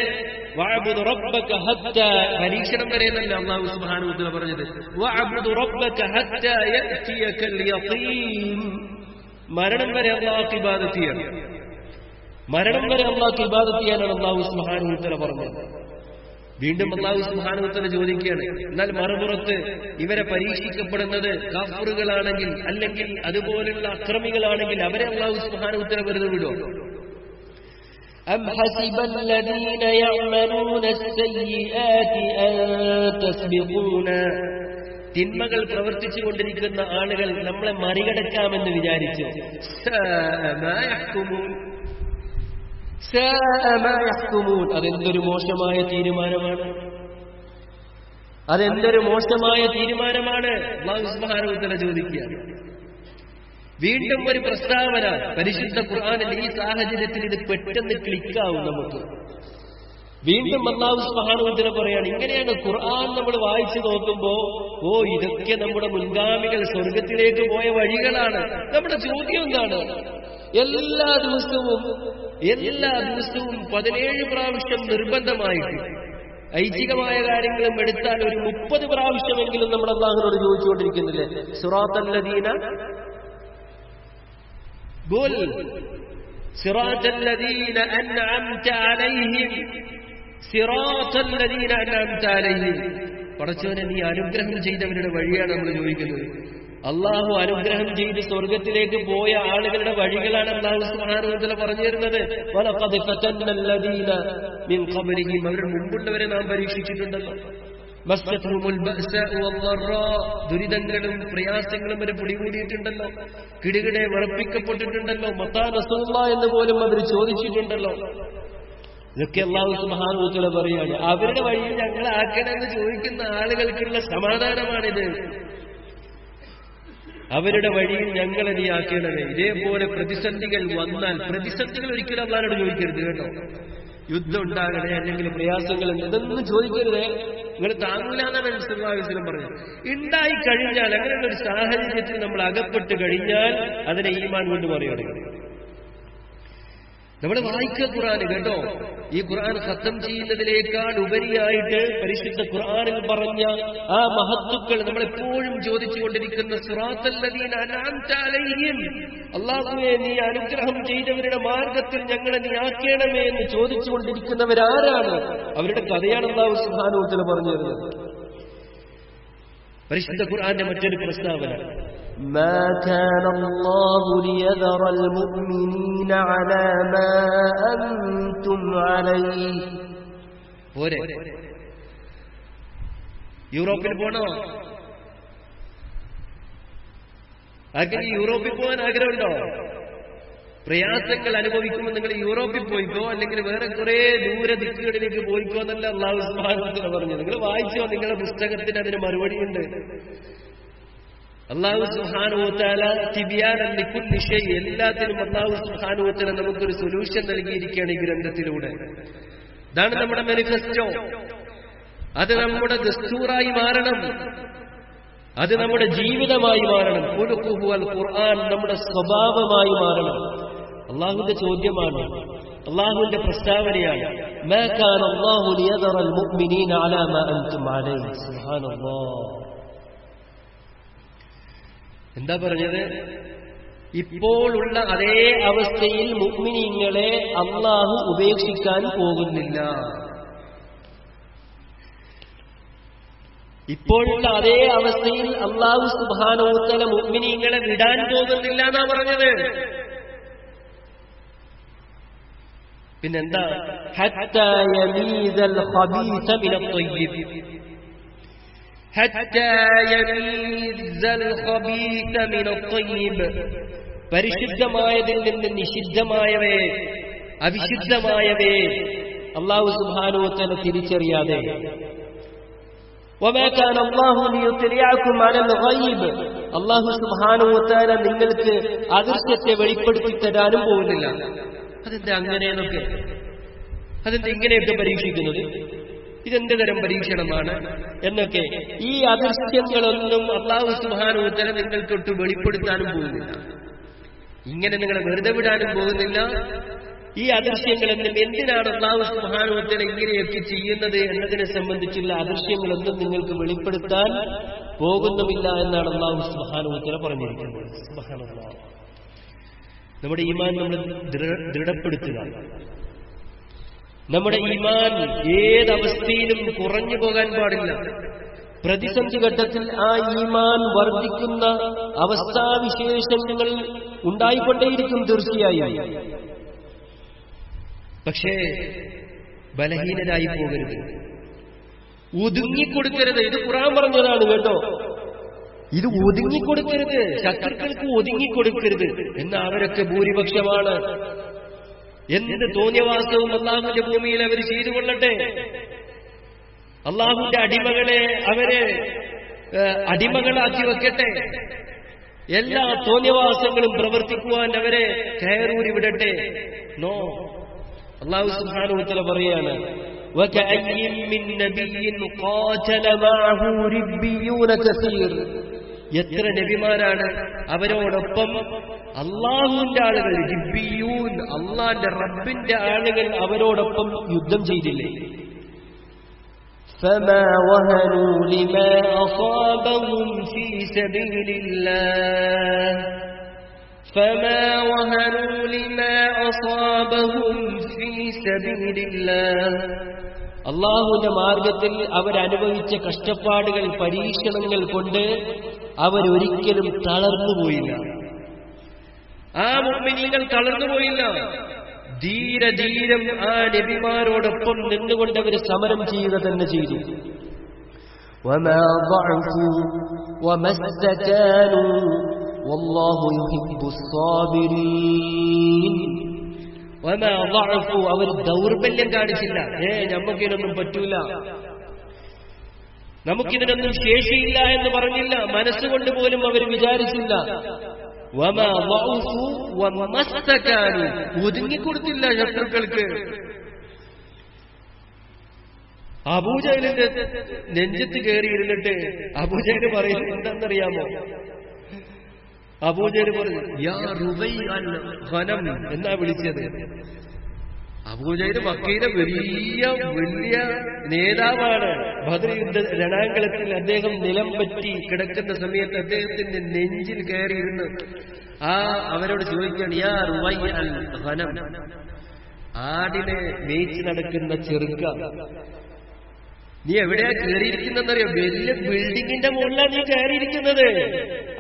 A: വഅബ്ദു റബ്ബക ഹത്താ, പരീക്ഷണം വരെ എന്നല്ല അല്ലാഹു സുബ്ഹാനഹു വ തആല പറഞ്ഞത്. വഅബ്ദു റബ്ബക ഹത്താ യഅതിയകൽ യഖീൻ, മരണം വരെ അല്ലാഹുവിനെ ഇബാദത്ത് ചെയ്യണം, മരണം വരെ അല്ലാഹുവിനെ ഇബാദത്ത് ചെയ്യാനാണ് അല്ലാഹു സുബ്ഹാനഹു വ തആല പറഞ്ഞത്. വീണ്ടും അല്ലാഹു സുബ്ഹാനഹു വ തആല ചോദിക്കുകയാണ്, എന്നാൽ മറുപുറത്ത് ഇവരെ പരീക്ഷിക്കപ്പെടുന്നത് കാഫിറുകളാണെങ്കിൽ അല്ലെങ്കിൽ അതുപോലുള്ള അക്രമികളാണെങ്കിൽ അവരെ അല്ലാഹു സുബ്ഹാനഹു വ തആല വെറുതെ വിടുമോ?
B: أم حسب الذين يعملون السيئات أن تسبقونا
A: തിന്മകൾ പ്രവർത്തിച്ചുകൊണ്ടിരിക്കുന്ന ആളുകൾ നമ്മളെ മറികടക്കാമെന്ന് വിചാരിച്ചു. അതെന്തൊരു മോശമായ തീരുമാനമാണ്, അതെന്തൊരു മോശമായ തീരുമാനമാണ്. അല്ലാഹു സുബ്ഹാനഹു വ തആല ചോദിക്കുകയാണ്. വീണ്ടും ഒരു പ്രസ്താവന പരിശുദ്ധ ഖുർആനിൽ ഈ സാഹചര്യത്തിൽ ഇത് പെട്ടെന്ന് ക്ലിക്കാവും നമുക്ക്. വീണ്ടും അല്ലാഹു സുബ്ഹാനഹു വ തആല പറയാണ്, ഇങ്ങനെയാണ് ഖുർആൻ നമ്മൾ വായിച്ചു നോക്കുമ്പോ ഇതൊക്കെ നമ്മുടെ മുൻഗാമികൾ സ്വർഗത്തിലേക്ക് പോയ വഴികളാണ്. നമ്മുടെ ചോദ്യം എന്താണ്? എല്ലാ ദിവസവും 17 പ്രാവശ്യം നിർബന്ധമായിട്ട് ഐച്ഛികമായ കാര്യങ്ങളും എടുത്താൽ ഒരു 30 പ്രാവശ്യമെങ്കിലും നമ്മൾ അല്ലാഹുവിനോട് ചോദിച്ചുകൊണ്ടിരിക്കുന്നില്ലേ, സിറാത്തല്ലദീന ഖുൽ സിറാത്തല്ലദീന അൻഅംത അലൈഹിം സിറാത്തല്ലദീന അൻഅംത അലൈഹിം. പടച്ചവനെ, നീ അനുഗ്രഹം ചെയ്തവരുടെ വഴിയാണ് നമ്മൾ ചോദിക്കുന്നത്. അള്ളാഹു അനുഗ്രഹം ചെയ്ത് സ്വർഗത്തിലേക്ക് പോയ ആളുകളുടെ വഴികളാണ് അല്ലാഹു സുബ്ഹാനഹു വ തആല പറഞ്ഞു തരുന്നത്. വലഖദ് ഫതന്നല്ലദീന മിൻ ഖബ്ലിഹിം, അവരുടെ മുമ്പുള്ളവരെ നാം പരീക്ഷിച്ചിട്ടുണ്ടല്ലോ. മസ്തതുഹുൽ ബഅ്സാഉ വദ്ദറാ, ദുരിതങ്ങളും പ്രയാസങ്ങളും വരെ പിടികൂടിയിട്ടുണ്ടല്ലോ. കിടുകിടെ വിറപ്പിക്കപ്പെട്ടിട്ടുണ്ടല്ലോ. മത്താ നസ്റുല്ലാഹ് എന്ന് പോലും അവർ ചോദിച്ചിട്ടുണ്ടല്ലോ. ഇതൊക്കെ അല്ലാഹു സുബ്ഹാനഹു വ തആല പറയാണ്, അവരുടെ വഴിയിൽ ഞങ്ങൾ ആക്കണമെന്ന് ചോദിക്കുന്ന ആളുകൾക്കുള്ള സമാധാനമാണിത്. അവരുടെ വഴിയിൽ ഞങ്ങളെ നീ ആക്കണമേ. ഇതേപോലെ പ്രതിസന്ധികൾ വന്നാൽ, പ്രതിസന്ധികൾ ഒരിക്കലും അല്ലാഹുവോട് ചോദിക്കരുത് കേട്ടോ. യുദ്ധം ഉണ്ടാകണേ അല്ലെങ്കിൽ പ്രയാസങ്ങൾ ഇതൊന്നും ചോദിക്കരുതേ, നിങ്ങൾ താങ്ങൂലാന്നാണ് നബി സല്ലല്ലാഹു അലൈഹി വസല്ലം പറഞ്ഞത്. ഉണ്ടായി കഴിഞ്ഞാൽ, അങ്ങനെയുള്ള ഒരു സാഹചര്യത്തിൽ നമ്മൾ അകപ്പെട്ട് കഴിഞ്ഞാൽ അതിനെ ഈമാൻ കൊണ്ട് മറികടക്കണം. നമ്മൾ വായിക്കുക ഖുർആൻ കേട്ടോ. ഈ ഖുർആൻ ഖത്തം ചെയ്യുന്നതിനേക്കാൾ ഉപരിയായിട്ട് പരിശുദ്ധ ഖുർആനിൽ പറഞ്ഞ ആ മഹത്തുക്കൾ നമ്മളെപ്പോഴും ചോദിച്ചുകൊണ്ടിരിക്കുന്ന സിറാത്തല്ലദീന അൻഅംത അലൈഹിം, അല്ലാഹുവേ നീ അനുഗ്രഹം ചെയ്തവരുടെ മാർഗത്തിൽ ഞങ്ങളെ നീ ആക്കേണമേ എന്ന് ചോദിച്ചുകൊണ്ടിരിക്കുന്നവരാരാണ്? അവരുടെ കഥയാണ് അല്ലാഹു സുബ്ഹാനഹു വ തആല പറഞ്ഞു തരുന്നത്. പരിശുദ്ധ ഖുർആന്റെ മറ്റൊരു പ്രസ്താവന,
B: ما كان الله ليذر المؤمنين على ما أنتم عليه.
A: പോരെ, യൂറോപ്പിൽ പോണോ? ആർക്കും യൂറോപ്പിൽ പോകാൻ ആഗ്രഹമുണ്ടോ? പ്രയാസങ്ങൾ അനുഭവിക്കുമ്പോൾ നിങ്ങൾ യൂറോപ്പിൽ പോയിക്കോ, അല്ലെങ്കിൽ വേറെ കുറെ ദൂര ദിക്കുകളിലേക്ക് പോയിക്കോ എന്നല്ല അല്ലാഹു സുബ്ഹാനഹു വ തആല പറഞ്ഞു. നിങ്ങൾ വായിച്ചോ, നിങ്ങളുടെ പുസ്തകത്തിന് അതിന് മറുപടിയുണ്ട്. അല്ലാഹു സുബ്ഹാനഹു വ തആല തിബിയാനൻ ലികുല്ലി ഷൈ, എല്ലാത്തിനും അല്ലാഹു സുബ്ഹാനഹു വ തആല നമുക്കൊരു സൊല്യൂഷൻ നൽകിയിരിക്കുകയാണ് ഈ ഗ്രന്ഥത്തിലൂടെ. ഇതാണ് നമ്മുടെ മാനിഫെസ്റ്റോ. അത് നമ്മുടെ ദസ്തൂറായി മാറണം, അത് നമ്മുടെ ജീവിതമായി മാറണം. ഖുലുഖുഹു അൽ ഖുർആൻ നമ്മുടെ സ്വഭാവമായി മാറണം. അല്ലാഹുവിന്റെ ചോദ്യമാണ്, അല്ലാഹുവിന്റെ പ്രസ്താവനയാണ്, മാ കാന അല്ലാഹു ലിയദറൽ മുഅ്മിനീന അലാ മാ അൻതും അലൈഹി. സുബ്ഹാനല്ലാഹ്. എന്താ പറഞ്ഞത്? ഇപ്പോഴുള്ള അതേ അവസ്ഥയിൽ മുഅ്മിനീങ്ങളെ അല്ലാഹു ഉപേക്ഷിക്കാൻ പോകുന്നില്ല. ഇപ്പോഴുള്ള അതേ അവസ്ഥയിൽ അല്ലാഹു സുബ്ഹാനഹു വ തആല മുഅ്മിനീങ്ങളെ വിടാൻ പോകുന്നില്ല എന്നാ പറഞ്ഞത്. പിന്നെന്താ? ഹത്താ യമീസൽ ഖബീസ മിനൽ ത്വയ്യിബ്, ഹത്താ യമീസൽ ഖബീസ മിനൽ ത്വയ്യിബ്, പരിശുദ്ധമായതിൽ നിന്ന് നിഷിദ്ധമായവയെ, അവിശുദ്ധമായവയെ അല്ലാഹു സുബ്ഹാനഹു വ തആല തിരിച്ചറിയാതെ. വമാ കാന അല്ലാഹു ലിയുത്ലിഅകും അലൽ ഗൈബ്, അല്ലാഹു സുബ്ഹാനഹു വ തആല നിങ്ങൾക്ക് അദൃശ്യത്തെ വെളിപ്പെടുത്തി തരാനും പോകുന്നില്ല. അതെന്താ അങ്ങനെയൊക്കെ? അതെന്താ ഇങ്ങനെയൊക്കെ പരീക്ഷിക്കുന്നത്? ഇതെന്ത് തരം പരീക്ഷണമാണ് എന്നൊക്കെ. ഈ അദൃശ്യങ്ങളൊന്നും അല്ലാഹു സുബ്ഹാനഹു വ തആല നിങ്ങൾക്കൊട്ട് വെളിപ്പെടുത്താനും പോകുന്നില്ല. ഇങ്ങനെ നിങ്ങളെ വെറുതെ വിടാനും പോകുന്നില്ല. ഈ അദൃശ്യങ്ങളെന്നും എന്തിനാണ് അല്ലാഹു സുബ്ഹാനഹു വ തആല ഇങ്ങനെയൊക്കെ ചെയ്യുന്നത് എന്നതിനെ സംബന്ധിച്ചുള്ള അദൃശ്യങ്ങളൊന്നും നിങ്ങൾക്ക് വെളിപ്പെടുത്താൻ പോകുന്നുമില്ല എന്നാണ് അല്ലാഹു സുബ്ഹാനഹു വ തആല പറഞ്ഞിരിക്കുന്നത്. സുബ്ഹാനല്ലാഹ്. നമ്മുടെ ഈമാൻ നമ്മൾ ദൃഢപ്പെടുത്തുക. നമ്മുടെ ഈമാൻ ഏതവസ്ഥയിലും കുറഞ്ഞു പോകാൻ പാടില്ല. പ്രതിസന്ധി ഘട്ടത്തിൽ ആ ഈമാൻ വർദ്ധിക്കുന്ന അവസ്ഥാവിശേഷങ്ങൾ ഉണ്ടായിക്കൊണ്ടേയിരിക്കും തീർച്ചയായും. പക്ഷേ ബലഹീനരായി പോകരുത്, ഒതുങ്ങിക്കൊടുക്കരുത്. ഇത് ഖുർആൻ പറഞ്ഞതാണ് കേട്ടോ. ഇത് ഒതുങ്ങിക്കൊടുക്കരുത്, ശത്രുക്കൾക്ക് ഒതുങ്ങിക്കൊടുക്കരുത്. എന്ന് അവരൊക്കെ ഭൂരിപക്ഷമാണ്. എന്ത് തോന്നിയവാസവും അള്ളാഹുവിന്റെ ഭൂമിയിൽ അവർ ചെയ്തുകൊള്ളട്ടെ. അള്ളാഹുവിന്റെ അടിമകളെ അവരെ അടിമകളാക്കി വെക്കട്ടെ. എല്ലാ തോന്നിയവാസങ്ങളും പ്രവർത്തിക്കുവാൻ അവരെ കയറൂരി വിടട്ടെ. നോ, അള്ളാഹു സുബ്ഹാനഹു വ തആല പറയാണ്, വകഅയ്യിൻ മിൻ നബിയ്യിൻ ഖാതല മഅഹു റിബ്ബിയൂന കസീർ. എത്ര നബിമാരാണ് അവരോടൊപ്പം അള്ളാഹുവിന്റെ ആളുകൾ, റിബ്ബിയൂൻ, അള്ളാന്റെ റബ്ബിന്റെ ആളുകൾ അവരോടൊപ്പം യുദ്ധം ചെയ്തില്ലേ?
B: فما وهنوا لما أصابهم في سبيل الله فما وهنوا لما أصابهم في سبيل الله.
A: അള്ളാഹുവിന്റെ മാർഗത്തിൽ അവരനുഭവിച്ച കഷ്ടപ്പാടുകൾ, പരീക്ഷണങ്ങൾ കൊണ്ട് അവരൊരിക്കലും തളർന്നുപോയില്ല. ആ മുഅ്മിനീങ്ങൾ തളർന്നുപോയില്ല. ധീരം ആ നബിമാരോടൊപ്പം നിന്നുകൊണ്ട് അവർ സമരം ചെയ്യുക തന്നെ ചെയ്തു.
B: وما ضعفوا وما استكانوا والله يحب الصابرين.
A: وما ضعفوا, അവർ ദൗർബല്യം കാണിച്ചില്ല. നമുക്കിതൊന്നും പറ്റൂല, നമുക്കിതിനൊന്നും ശേഷിയില്ല എന്ന് പറഞ്ഞില്ല. മനസ്സുകൊണ്ട് പോലും അവർ വിചാരിച്ചില്ല. വമാ ളഉഫു വമസ്തകാനു, ഒതുങ്ങിക്കൊടുത്തില്ല ശത്രുക്കൾക്ക്. അബൂജഹലിന്റെ നെഞ്ചത്ത് കയറിയിരുന്നിട്ട് അബൂജഹൽ പറയുന്നത് എന്താണെന്നറിയാമോ? അബൂജഹൽ പറഞ്ഞു, യാ റുബൈ അൽ ഖനം എന്നാ വിളിച്ചത്. അബൂജഹൽ മക്കയിലെ വലിയ നേതാവാണ്. ബദർ യുദ്ധ രണാങ്കളത്തിൽ അദ്ദേഹം നിലം പറ്റി കിടക്കുന്ന സമയത്ത് അദ്ദേഹത്തിന്റെ നെഞ്ചിൽ കയറിയിരുന്ന് അവരോട് ചോദിക്കുകയാണ്, യാ റുബൈ അൽ ഖനം, ആടിനെ മേയിച്ച് നടക്കുന്ന ചെറുക്ക, നീ എവിടെയാ കയറിയിരിക്കുന്നറിയോ? വലിയ ബിൽഡിങ്ങിന്റെ മുകളിലാണ് നീ കയറിയിരിക്കുന്നത്.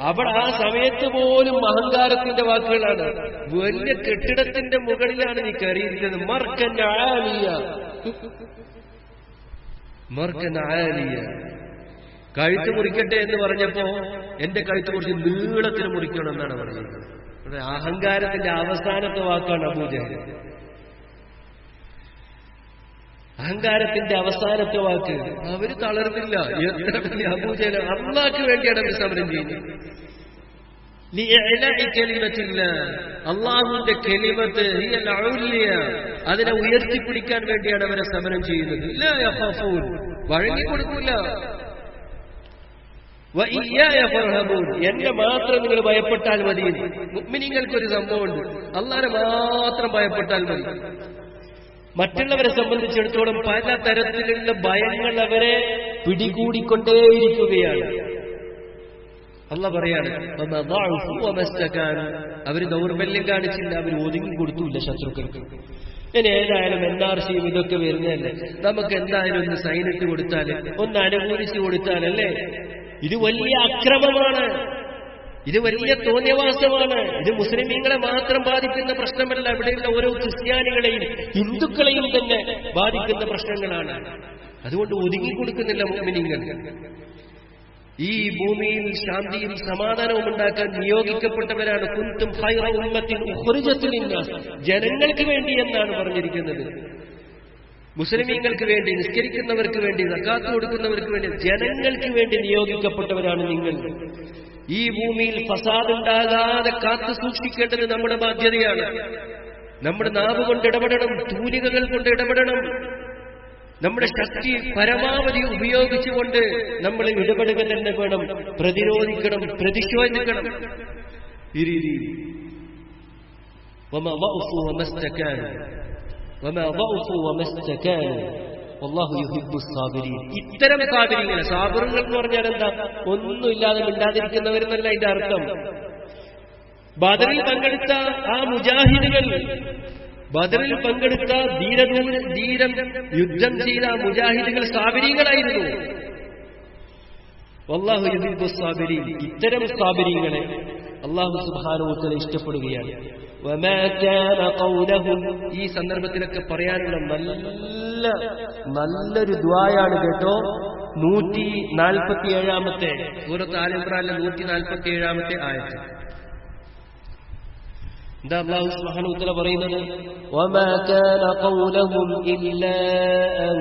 A: അവിടെ ആ സമയത്ത് പോലും അഹങ്കാരത്തിന്റെ വാക്കുകളാണ്. വലിയ കെട്ടിടത്തിന്റെ മുകളിലാണ് നീ കയറിയിരിക്കുന്നത്. മർക്കൻ ആലിയ, മർക്കൻ ആലിയ. കഴുത്ത് മുറിക്കട്ടെ എന്ന് പറഞ്ഞപ്പോ എന്റെ കഴുത്ത് കുറച്ച് നീളത്തിന് മുറിക്കണം എന്നാണ് പറയുന്നത്. അഹങ്കാരത്തിന്റെ അവസാനത്തെ വാക്കാണ് അബൂജഹൽ. അഹങ്കാരത്തിന്റെ അവസാനത്തെ വാക്ക്. അവര് തളർന്നില്ല. എത്ര വലിയ അബൂജഹൽ, അള്ളാഹ്ക്ക് വേണ്ടിയാണ് അവർ സമരം ചെയ്യുന്നത്. അള്ളാഹുവിന്റെ കലിമത്ത് അതിനെ ഉയർത്തിപ്പിടിക്കാൻ വേണ്ടിയാണ് അവരെ സമരം ചെയ്യുന്നത്. വഴങ്ങിക്കൊടുക്കൂല. എന്നെ മാത്രം നിങ്ങൾ ഭയപ്പെട്ടാൽ മതി. മുഅ്മിനീങ്ങൾക്കൊരു സംഭവമുണ്ട്, അള്ളാഹനെ മാത്രം ഭയപ്പെട്ടാൽ മതി. മറ്റുള്ളവരെ സംബന്ധിച്ചിടത്തോളം പല തരത്തിലുള്ള ഭയങ്ങൾ അവരെ പിടികൂടിക്കൊണ്ടേയിരിക്കുകയാണ്. അല്ലാഹ് പറയാണ്, അവര് ദൗർബല്യം കാണിച്ചില്ല, അവർ ഒതുങ്ങി കൊടുത്തൂല്ല ശത്രുക്കൾക്ക്. ഇനി ഏതായാലും NRCയും ഇതൊക്കെ വരുന്നതല്ലേ, നമുക്ക് എന്തായാലും ഒന്ന് സൈനിട്ട് കൊടുത്താല്, ഒന്ന് അനുകൂലിച്ചു കൊടുത്താലല്ലേ. ഇത് വലിയ അക്രമമാണ്, ഇത് വലിയ തോന്നിയവാസമാണ്. ഇത് മുസ്ലിമീങ്ങളെ മാത്രം ബാധിക്കുന്ന പ്രശ്നമല്ല, ഇവിടെയുള്ള ഓരോ ക്രിസ്ത്യാനികളെയും ഹിന്ദുക്കളെയും തന്നെ ബാധിക്കുന്ന പ്രശ്നങ്ങളാണ്. അതുകൊണ്ട് ഒതുങ്ങിക്കൊടുക്കുന്നില്ല മുഅ്മിനീങ്ങൾ. ഈ ഭൂമിയിൽ ശാന്തിയും സമാധാനവും ഉണ്ടാക്കാൻ നിയോഗിക്കപ്പെട്ടവരാണ്. കുന്തും ഖൈറ ഉമ്മത്തിൻ ഉഖ്രിജത് ലിന്നാസ്, ജനങ്ങൾക്ക് വേണ്ടി എന്നാണ് പറഞ്ഞിരിക്കുന്നത്. മുസ്ലിമീങ്ങൾക്ക് വേണ്ടി, നിസ്കരിക്കുന്നവർക്ക് വേണ്ടി, സകാത്ത് കൊടുക്കുന്നവർക്ക് വേണ്ടി, ജനങ്ങൾക്ക് വേണ്ടി നിയോഗിക്കപ്പെട്ടവരാണ് നിങ്ങൾ. ഈ ഭൂമിയിൽ ഫസാദ് ഉണ്ടാകാതെ കാത്തു സൂക്ഷിക്കേണ്ടത് നമ്മുടെ ബാധ്യതയാണ്. നമ്മുടെ നാവ് കൊണ്ട് ഇടപെടണം, തൂലികകൾ കൊണ്ട് ഇടപെടണം. നമ്മുടെ ശക്തി പരമാവധി ഉപയോഗിച്ചുകൊണ്ട് നമ്മൾ ഇടപെടുക തന്നെ വേണം. പ്രതിരോധിക്കണം, പ്രതിഷേധിക്കണം. ഈ രീതിയിൽ ഇത്തരം സാബിരിങ്ങളെ, സാബിറുകൾ എന്ന് പറഞ്ഞാൽ എന്താ? ഒന്നുമില്ലാതെ മിണ്ടാതിരിക്കുന്നവരെന്നല്ല അതിന്റെ അർത്ഥം. ബദറിൽ പങ്കെടുത്ത ആ മുജാഹിദുകൾ ബദറിൽ പങ്കെടുത്ത ധീരം യുദ്ധം ചെയ്ത മുജാഹിദുകൾ സാബിരീങ്ങളായിരുന്നു. വല്ലാഹു യുഹിബ്ബു സ്സാബിരീൻ. ഇത്തരം സാബിരീങ്ങളെ അല്ലാഹു സുബ്ഹാനഹു വ തആല ഇഷ്ടപ്പെടുകയാണ്. വമാ കാന ഖൗലഹും. ഈ സന്ദർഭത്തിലൊക്കെ പറയാനുള്ള നല്ലൊരു ദുആയാണ് കേട്ടോ. 147 സൂറത്ത് ആൽ ഇംറാനിലെ 147 ആയത്ത്. എന്താ അല്ലാഹു സുബ്ഹാനഹു വ തആല പറയുന്നത്?
B: വമാ കാന ഖൗലഹും ഇല്ലാ അൻ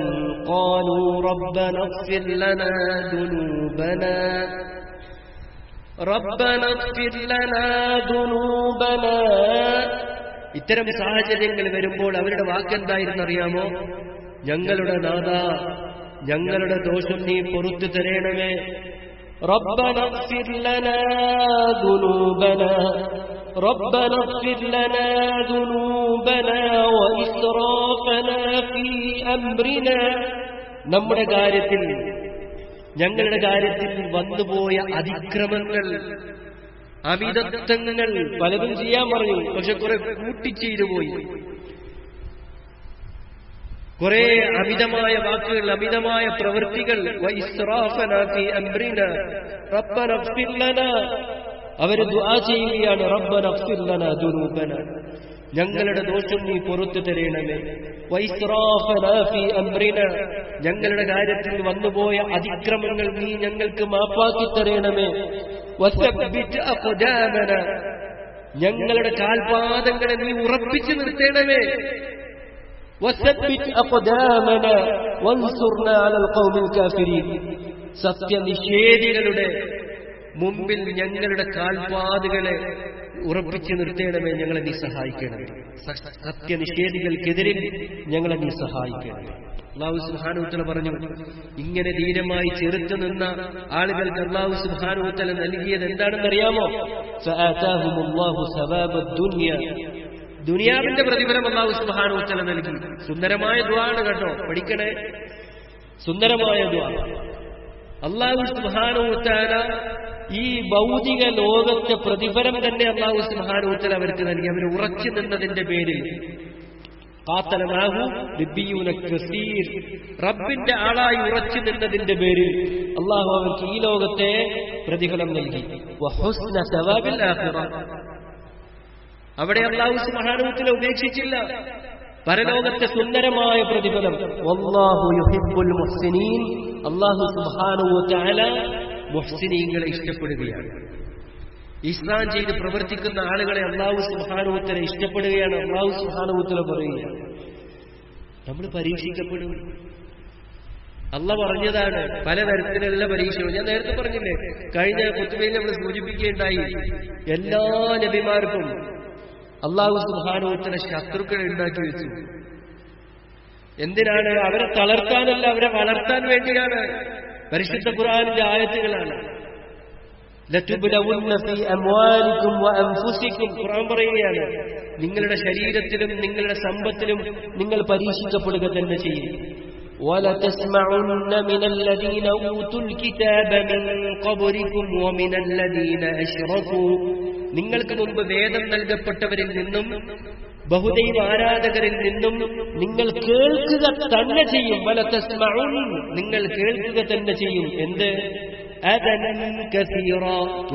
B: ഖാലൂ റബ്ബന ഇഗ്ഫിർ ലനാ ദുനൂബനാ
A: ഇത്തരം സാഹചര്യങ്ങൾ വരുമ്പോൾ അവരുടെ വാക്കെന്തായിരുന്നറിയാമോ? ഞങ്ങളുടെ നാഥ, ഞങ്ങളുടെ ദോഷം നീ പൊറുത്തു തരേണമേ.
B: റബ്ബന ഇഗ്ഫിർ ലനാ ദുനൂബനാ ربنا اغفر لنا ذنوبنا وإسرافنا في أمرنا.
A: നമ്മുടെ കാര്യത്തിൽ, ഞങ്ങളുടെ കാര്യത്തിൽ വന്നുപോയ അതിക്രമങ്ങൾ, അമിതത്വങ്ങൾ പലതും ചെയ്യാൻ പറഞ്ഞു. പക്ഷെ കുറെ കൂട്ടിച്ചെയ്തു പോയി. കുറെ അമിതമായ വാക്കുകൾ, അമിതമായ പ്രവൃത്തികൾ. വഇസ്റാഫനാ ഫീ അംറിനാ റബ്ബന ഇഗ്ഫിർ ലനാ. അവര് ദുആ ചെയ്യുകയാണ്, റബ്ബന ഇഗ്ഫിർ ലനാ ദുനൂബനാ, ഞങ്ങളുടെ ദോഷം നീ പൊറുത്തു തരേണമേ. വഇസ്റാഫനാ ഫീ അംറിനാ, ഞങ്ങളുടെ കാര്യത്തിൽ വന്നുപോയ അതിക്രമങ്ങൾ നീ ഞങ്ങൾക്ക് മാപ്പാക്കി തരേണമേ. വസബ്ബിത് അഖ്ദാമനാ, ഞങ്ങളുടെ കാൽപാദങ്ങളെ നീ ഉറപ്പിച്ചു നിർത്തേണമേ. വസബ്ബിത് അഖ്ദാമനാ വൻസുർനാ അലൽ ഖൗമിൽ കാഫിരീൻ. സത്യനിഷേധികളുടെ മുമ്പിൽ ഞങ്ങളുടെ കാൽപാദങ്ങളെ ഉറപ്പിച്ചു നിർത്തേണമേ, ഞങ്ങളെ നീ സഹായിക്കണമേ. സത്യനിഷേധികൾക്കെതിരിൽ ഞങ്ങളെ നീ സഹായിക്കണമേ. അല്ലാഹു സുബ്ഹാനഹു വ തആല പറഞ്ഞു, ഇങ്ങനെ ധീരമായി ചെറുത്തു നിന്ന ആളുകൾക്ക് അല്ലാഹു സുബ്ഹാനഹു വ തആല നൽകിയത് എന്താണെന്നറിയാമോ? ഫആതാഹുമുല്ലാഹു സവാബദ് ദുനിയ. ദുനിയാവിന്റെ പ്രതിഫലം അല്ലാഹു സുബ്ഹാനഹു വ തആല നൽകി. സുന്ദരമായ ദുആ ആണ് കേട്ടോ, പഠിക്കണേ. സുന്ദരമായ ദുആ. അല്ലാഹു സുബ്ഹാനഹു വ തആല ഈ ഭൗതിക ലോകത്തെ പ്രതിഫലം തന്നെ അല്ലാഹു സുബ്ഹാനഹു വ തആല അവർക്ക് നൽകി. അവർ ഉറച്ചു നിന്നതിന്റെ പേരിൽ റബ്ബിന്റെ ആളായി ഉറച്ചു നിന്നതിന്റെ പേരിൽ അല്ലാഹു അവർക്ക് ഈ ലോകത്തെ പ്രതിഫലം നൽകി. അവിടെ അല്ലാഹു സുബ്ഹാനഹു വ തആല ഉപേക്ഷിച്ചില്ല. പരലോകത്തെ സുന്ദരമായ പ്രതിഫലം. വല്ലാഹു യുഹിബ്ബുൽ മുഹ്സിനീൻ. അല്ലാഹു സുബ്ഹാനഹു വ തആല മുഹ്സിനീങ്ങളെ ഇഷ്ടപ്പെടുകയാണ്. ഇസ്ലാം ചെയ്ത് പ്രവർത്തിക്കുന്ന ആളുകളെ അല്ലാഹു സുബ്ഹാനഹു വ തആല ഇഷ്ടപ്പെടുകയാണ്. അല്ലാഹു സുബ്ഹാനഹു വ തആല പറയുകയാണ്, നമ്മൾ പരീക്ഷിക്കപ്പെടും. അല്ലാഹു പറഞ്ഞതാണ് പലതരത്തിലുള്ള പരീക്ഷകൾ. ഞാൻ നേരത്തെ പറഞ്ഞില്ലേ, കഴിഞ്ഞ ഖുത്ബയിൽ നമ്മൾ സൂചിപ്പിക്കുകയുണ്ടായി, എല്ലാ നബിമാർക്കും അല്ലാഹു സുബ്ഹാനഹു വ തആല ശത്രുക്കളെ ഉണ്ടാക്കി വെച്ചു. എന്തിനാണ്? അവരെ തളർത്താനല്ല, അവരെ വളർത്താൻ വേണ്ടിയാണ്. പരിശുദ്ധ ഖുർആനിന്റെ ആയത്തുകളാണ്. ലതുബ്ലവുന്ന ഫീ അംവാലികും വഅൻഫുസികും. ഖുർആൻ പറയുകയാണ്, നിങ്ങളുടെ ശരീരത്തിലും നിങ്ങളുടെ സമ്പത്തിലും നിങ്ങൾ പരീക്ഷിക്കപ്പെടുക തന്നെ ചെയ്യും. വലതസ്മഉന്ന മിനല്ലദീന ഊതുൽ കിതാബ മിൻ ഖബ്രികും വമിനല്ലദീന അശ്റകൂ. നിങ്ങൾക്ക് മുമ്പ് വേദം നൽകപ്പെട്ടവരിൽ നിന്നും ബഹുദൈവ ആരാധകരിൽ നിന്നും നിങ്ങൾ കേൾക്കുക തന്നെ ചെയ്യും. വലതസ്മഉൻ, നിങ്ങൾ കേൾക്കുക തന്നെ ചെയ്യും. എന്ത്? അദൻ കസീറ,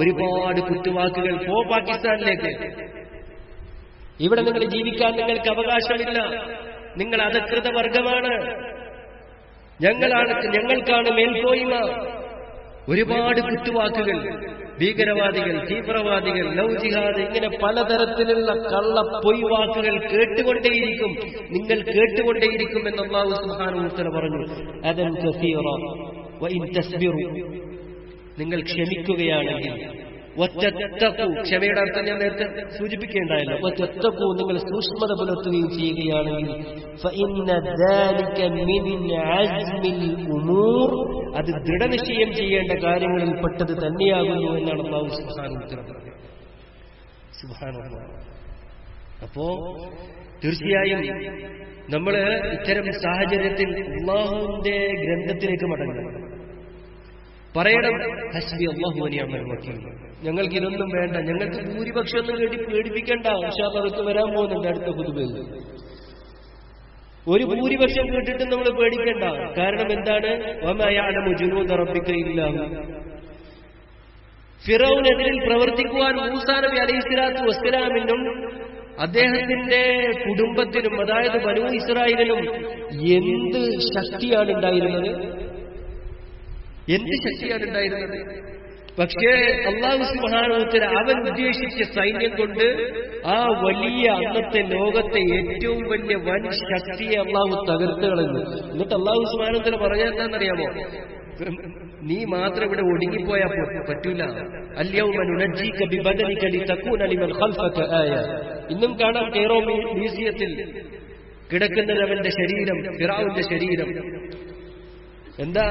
A: ഒരുപാട് കുത്തുവാക്കുകൾ. പോ പാകിസ്ഥാനിലേക്ക്. ഇവിടെ നിങ്ങൾ ജീവിക്കാൻ നിങ്ങൾക്ക് അവകാശമില്ല. നിങ്ങൾ അധകൃത വർഗമാണ്. ഞങ്ങൾക്കാണ് മേൽക്കോയ്മ. ഒരുപാട് കുത്തുവാക്കുകൾ. ഭീകരവാദികൾ, തീവ്രവാദികൾ, ലവ് ജിഹാദ്, ഇങ്ങനെ പലതരത്തിലുള്ള കള്ള പൊയ്വാക്കുകൾ കേട്ടുകൊണ്ടേയിരിക്കും. നിങ്ങൾ കേട്ടുകൊണ്ടേയിരിക്കും എന്ന് അല്ലാഹു സുബ്ഹാനഹു വ തആല പറഞ്ഞു. അദൻ കസീറ വഇൻ തസ്ബിറു, നിങ്ങൾ ക്ഷമിക്കുകയാണെങ്കിൽ. വത്തഖൂ, ക്ഷമയുടെ അർത്ഥം ഞാൻ നേരത്തെ സൂചിപ്പിക്കേണ്ടായല്ലോ. വത്തഖൂ, നിങ്ങൾ സൂക്ഷ്മത പുലർത്തുകയും ചെയ്യുകയാണെങ്കിൽ. ഫഇന്ന ദാലിക മിൻ അസ്മിൽ ഉമൂർ, അത് ദൃഢനിശ്ചയം ചെയ്യേണ്ട കാര്യങ്ങളിൽ പെട്ടത് തന്നെയാകുന്നു എന്നാണ് അല്ലാഹു സുബ്ഹാനഹു വ തആല പറഞ്ഞത്. സുബ്ഹാനല്ലാഹ്. അപ്പോ തീർച്ചയായും നമ്മൾ ഇത്തരം സാഹചര്യത്തിൽ അല്ലാഹുവിന്റെ ഗ്രന്ഥത്തിലേക്ക് മടങ്ങണം. പറയണം, ഹസ്ബി അല്ലാഹു വ നിഅമൽ വകീൽ. ഞങ്ങൾക്ക് ഇതൊന്നും വേണ്ട, ഞങ്ങൾക്ക് ഭൂരിപക്ഷം ഒന്നും പേടിപ്പിക്കേണ്ട. ഇൻഷാ അല്ലാഹ് അതൊക്കെ വരാൻ പോകുന്നുണ്ട് അടുത്ത ഖുതുബയിൽ. ഒരു ഭൂരിപക്ഷം കേട്ടിട്ട് നമ്മൾ പേടിക്കേണ്ട. കാരണം എന്താണ്? വമാ യഅലമു ജുനൂദ റബ്ബിക ഇല്ലാ ഹു. ഫിറൗനെതിരിൽ പ്രവർത്തിക്കുവാൻ മൂസാ നബി അലൈഹിസ്സലാത്തു വസ്സലാമിനും അദ്ദേഹത്തിന്റെ കുടുംബത്തിനും, അതായത് ബനൂ ഇസ്രായേലിനും എന്ത് ശക്തിയാണ് ഉണ്ടായിരുന്നത്? എന്ത് ശക്തിയാണ് ഉണ്ടായിരുന്നത്? പക്ഷേ അല്ലാഹു സുബ്ഹാനഹു വ തആല അവൻ ഉദ്ദേശിച്ച സൈന്യം കൊണ്ട് ആ വലിയ അന്നത്തെ ലോകത്തെ ഏറ്റവും വലിയ വൻ ശക്തിയെ അല്ലാഹു തകർത്ത് കളഞ്ഞു. എന്നിട്ട് അല്ലാഹു സുബ്ഹാനഹു വ തആല പറഞ്ഞാൽ എന്താണെന്നറിയാമോ? നീ മാത്രം ഇവിടെ ഒടുങ്ങിപ്പോയാൽ പറ്റൂല. അൽയൗമ നുനജ്ജീക ബിബദനിക ലിതകൂന ലിമൻ ഖൽഫക ആയ. ഇന്നും കാണാം കെയ്റോ മ്യൂസിയത്തിൽ കിടക്കുന്നത് അവന്റെ ശരീരം, ഫിറഔന്റെ ശരീരം. എന്താ?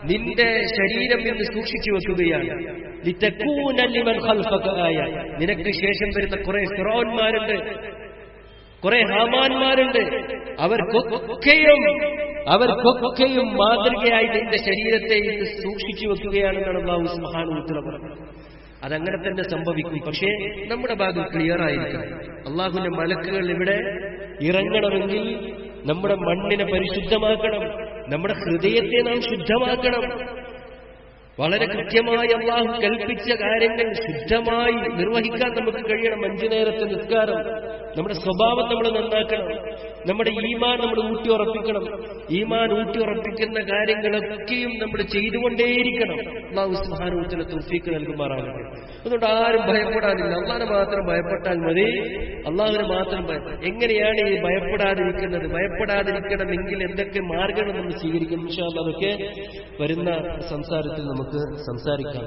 A: നിന്റെ ശരീരം എന്ന് സൂക്ഷിച്ചു വെക്കുകയാണ്. ലിതകൂന ലിമൻ ഖൽഫക ആയ. നിനക്ക് ശേഷം വരുന്ന കുറെ ഫിറഔന്മാരുണ്ട്, കുറെ ഹാമാന്മാരുണ്ട്. അവർക്കൊക്കെയും മാതൃകയായി നിന്റെ ശരീരത്തെ ഇത് സൂക്ഷിച്ചു വെക്കുകയാണെന്നാണ് അല്ലാഹു സുബ്ഹാനഹു വ തആല പറഞ്ഞത്. അതങ്ങനെ തന്നെ സംഭവിക്കും. പക്ഷേ നമ്മുടെ ഭാഗം ക്ലിയർ ആയിരിക്കണം. അള്ളാഹുവിന്റെ മലക്കുകൾ ഇവിടെ ഇറങ്ങണമെങ്കിൽ നമ്മുടെ മണ്ണിനെ പരിശുദ്ധമാക്കണം, നമ്മുടെ ഹൃദയത്തെ നാം ശുദ്ധമാക്കണം. വളരെ കൃത്യമായി അള്ളാഹു കൽപ്പിച്ച കാര്യങ്ങൾ ശുദ്ധമായി നിർവഹിക്കാൻ നമുക്ക് കഴിയണം. 5 നേരത്തെ നിസ്കാരം, നമ്മുടെ സ്വഭാവം നമ്മൾ നന്നാക്കണം, നമ്മുടെ ഈമാൻ നമ്മൾ ഊട്ടിയുറപ്പിക്കണം. ഈമാൻ ഊട്ടിയുറപ്പിക്കുന്ന കാര്യങ്ങളൊക്കെയും നമ്മൾ ചെയ്തുകൊണ്ടേയിരിക്കണം. അല്ലാഹു സുബ്ഹാനഹു വ തആല തൗഫീഖ് നൽകുമാറാകട്ടെ. അതുകൊണ്ട് ആരും ഭയപ്പെടാനില്ല. അള്ളാഹിനെ മാത്രം ഭയപ്പെട്ടാൽ മതി. അള്ളാഹുവിനെ മാത്രം ഭയപ്പെടാം. എങ്ങനെയാണ് ഈ ഭയപ്പെടാതിരിക്കുന്നത്? ഭയപ്പെടാതിരിക്കണമെങ്കിൽ എന്തൊക്കെ മാർഗങ്ങൾ നമ്മൾ സ്വീകരിക്കണം? ഇൻഷാ അല്ലാഹ് അതൊക്കെ വരുന്ന സംസാരത്തിൽ നമുക്ക് സംസാരിക്കാം.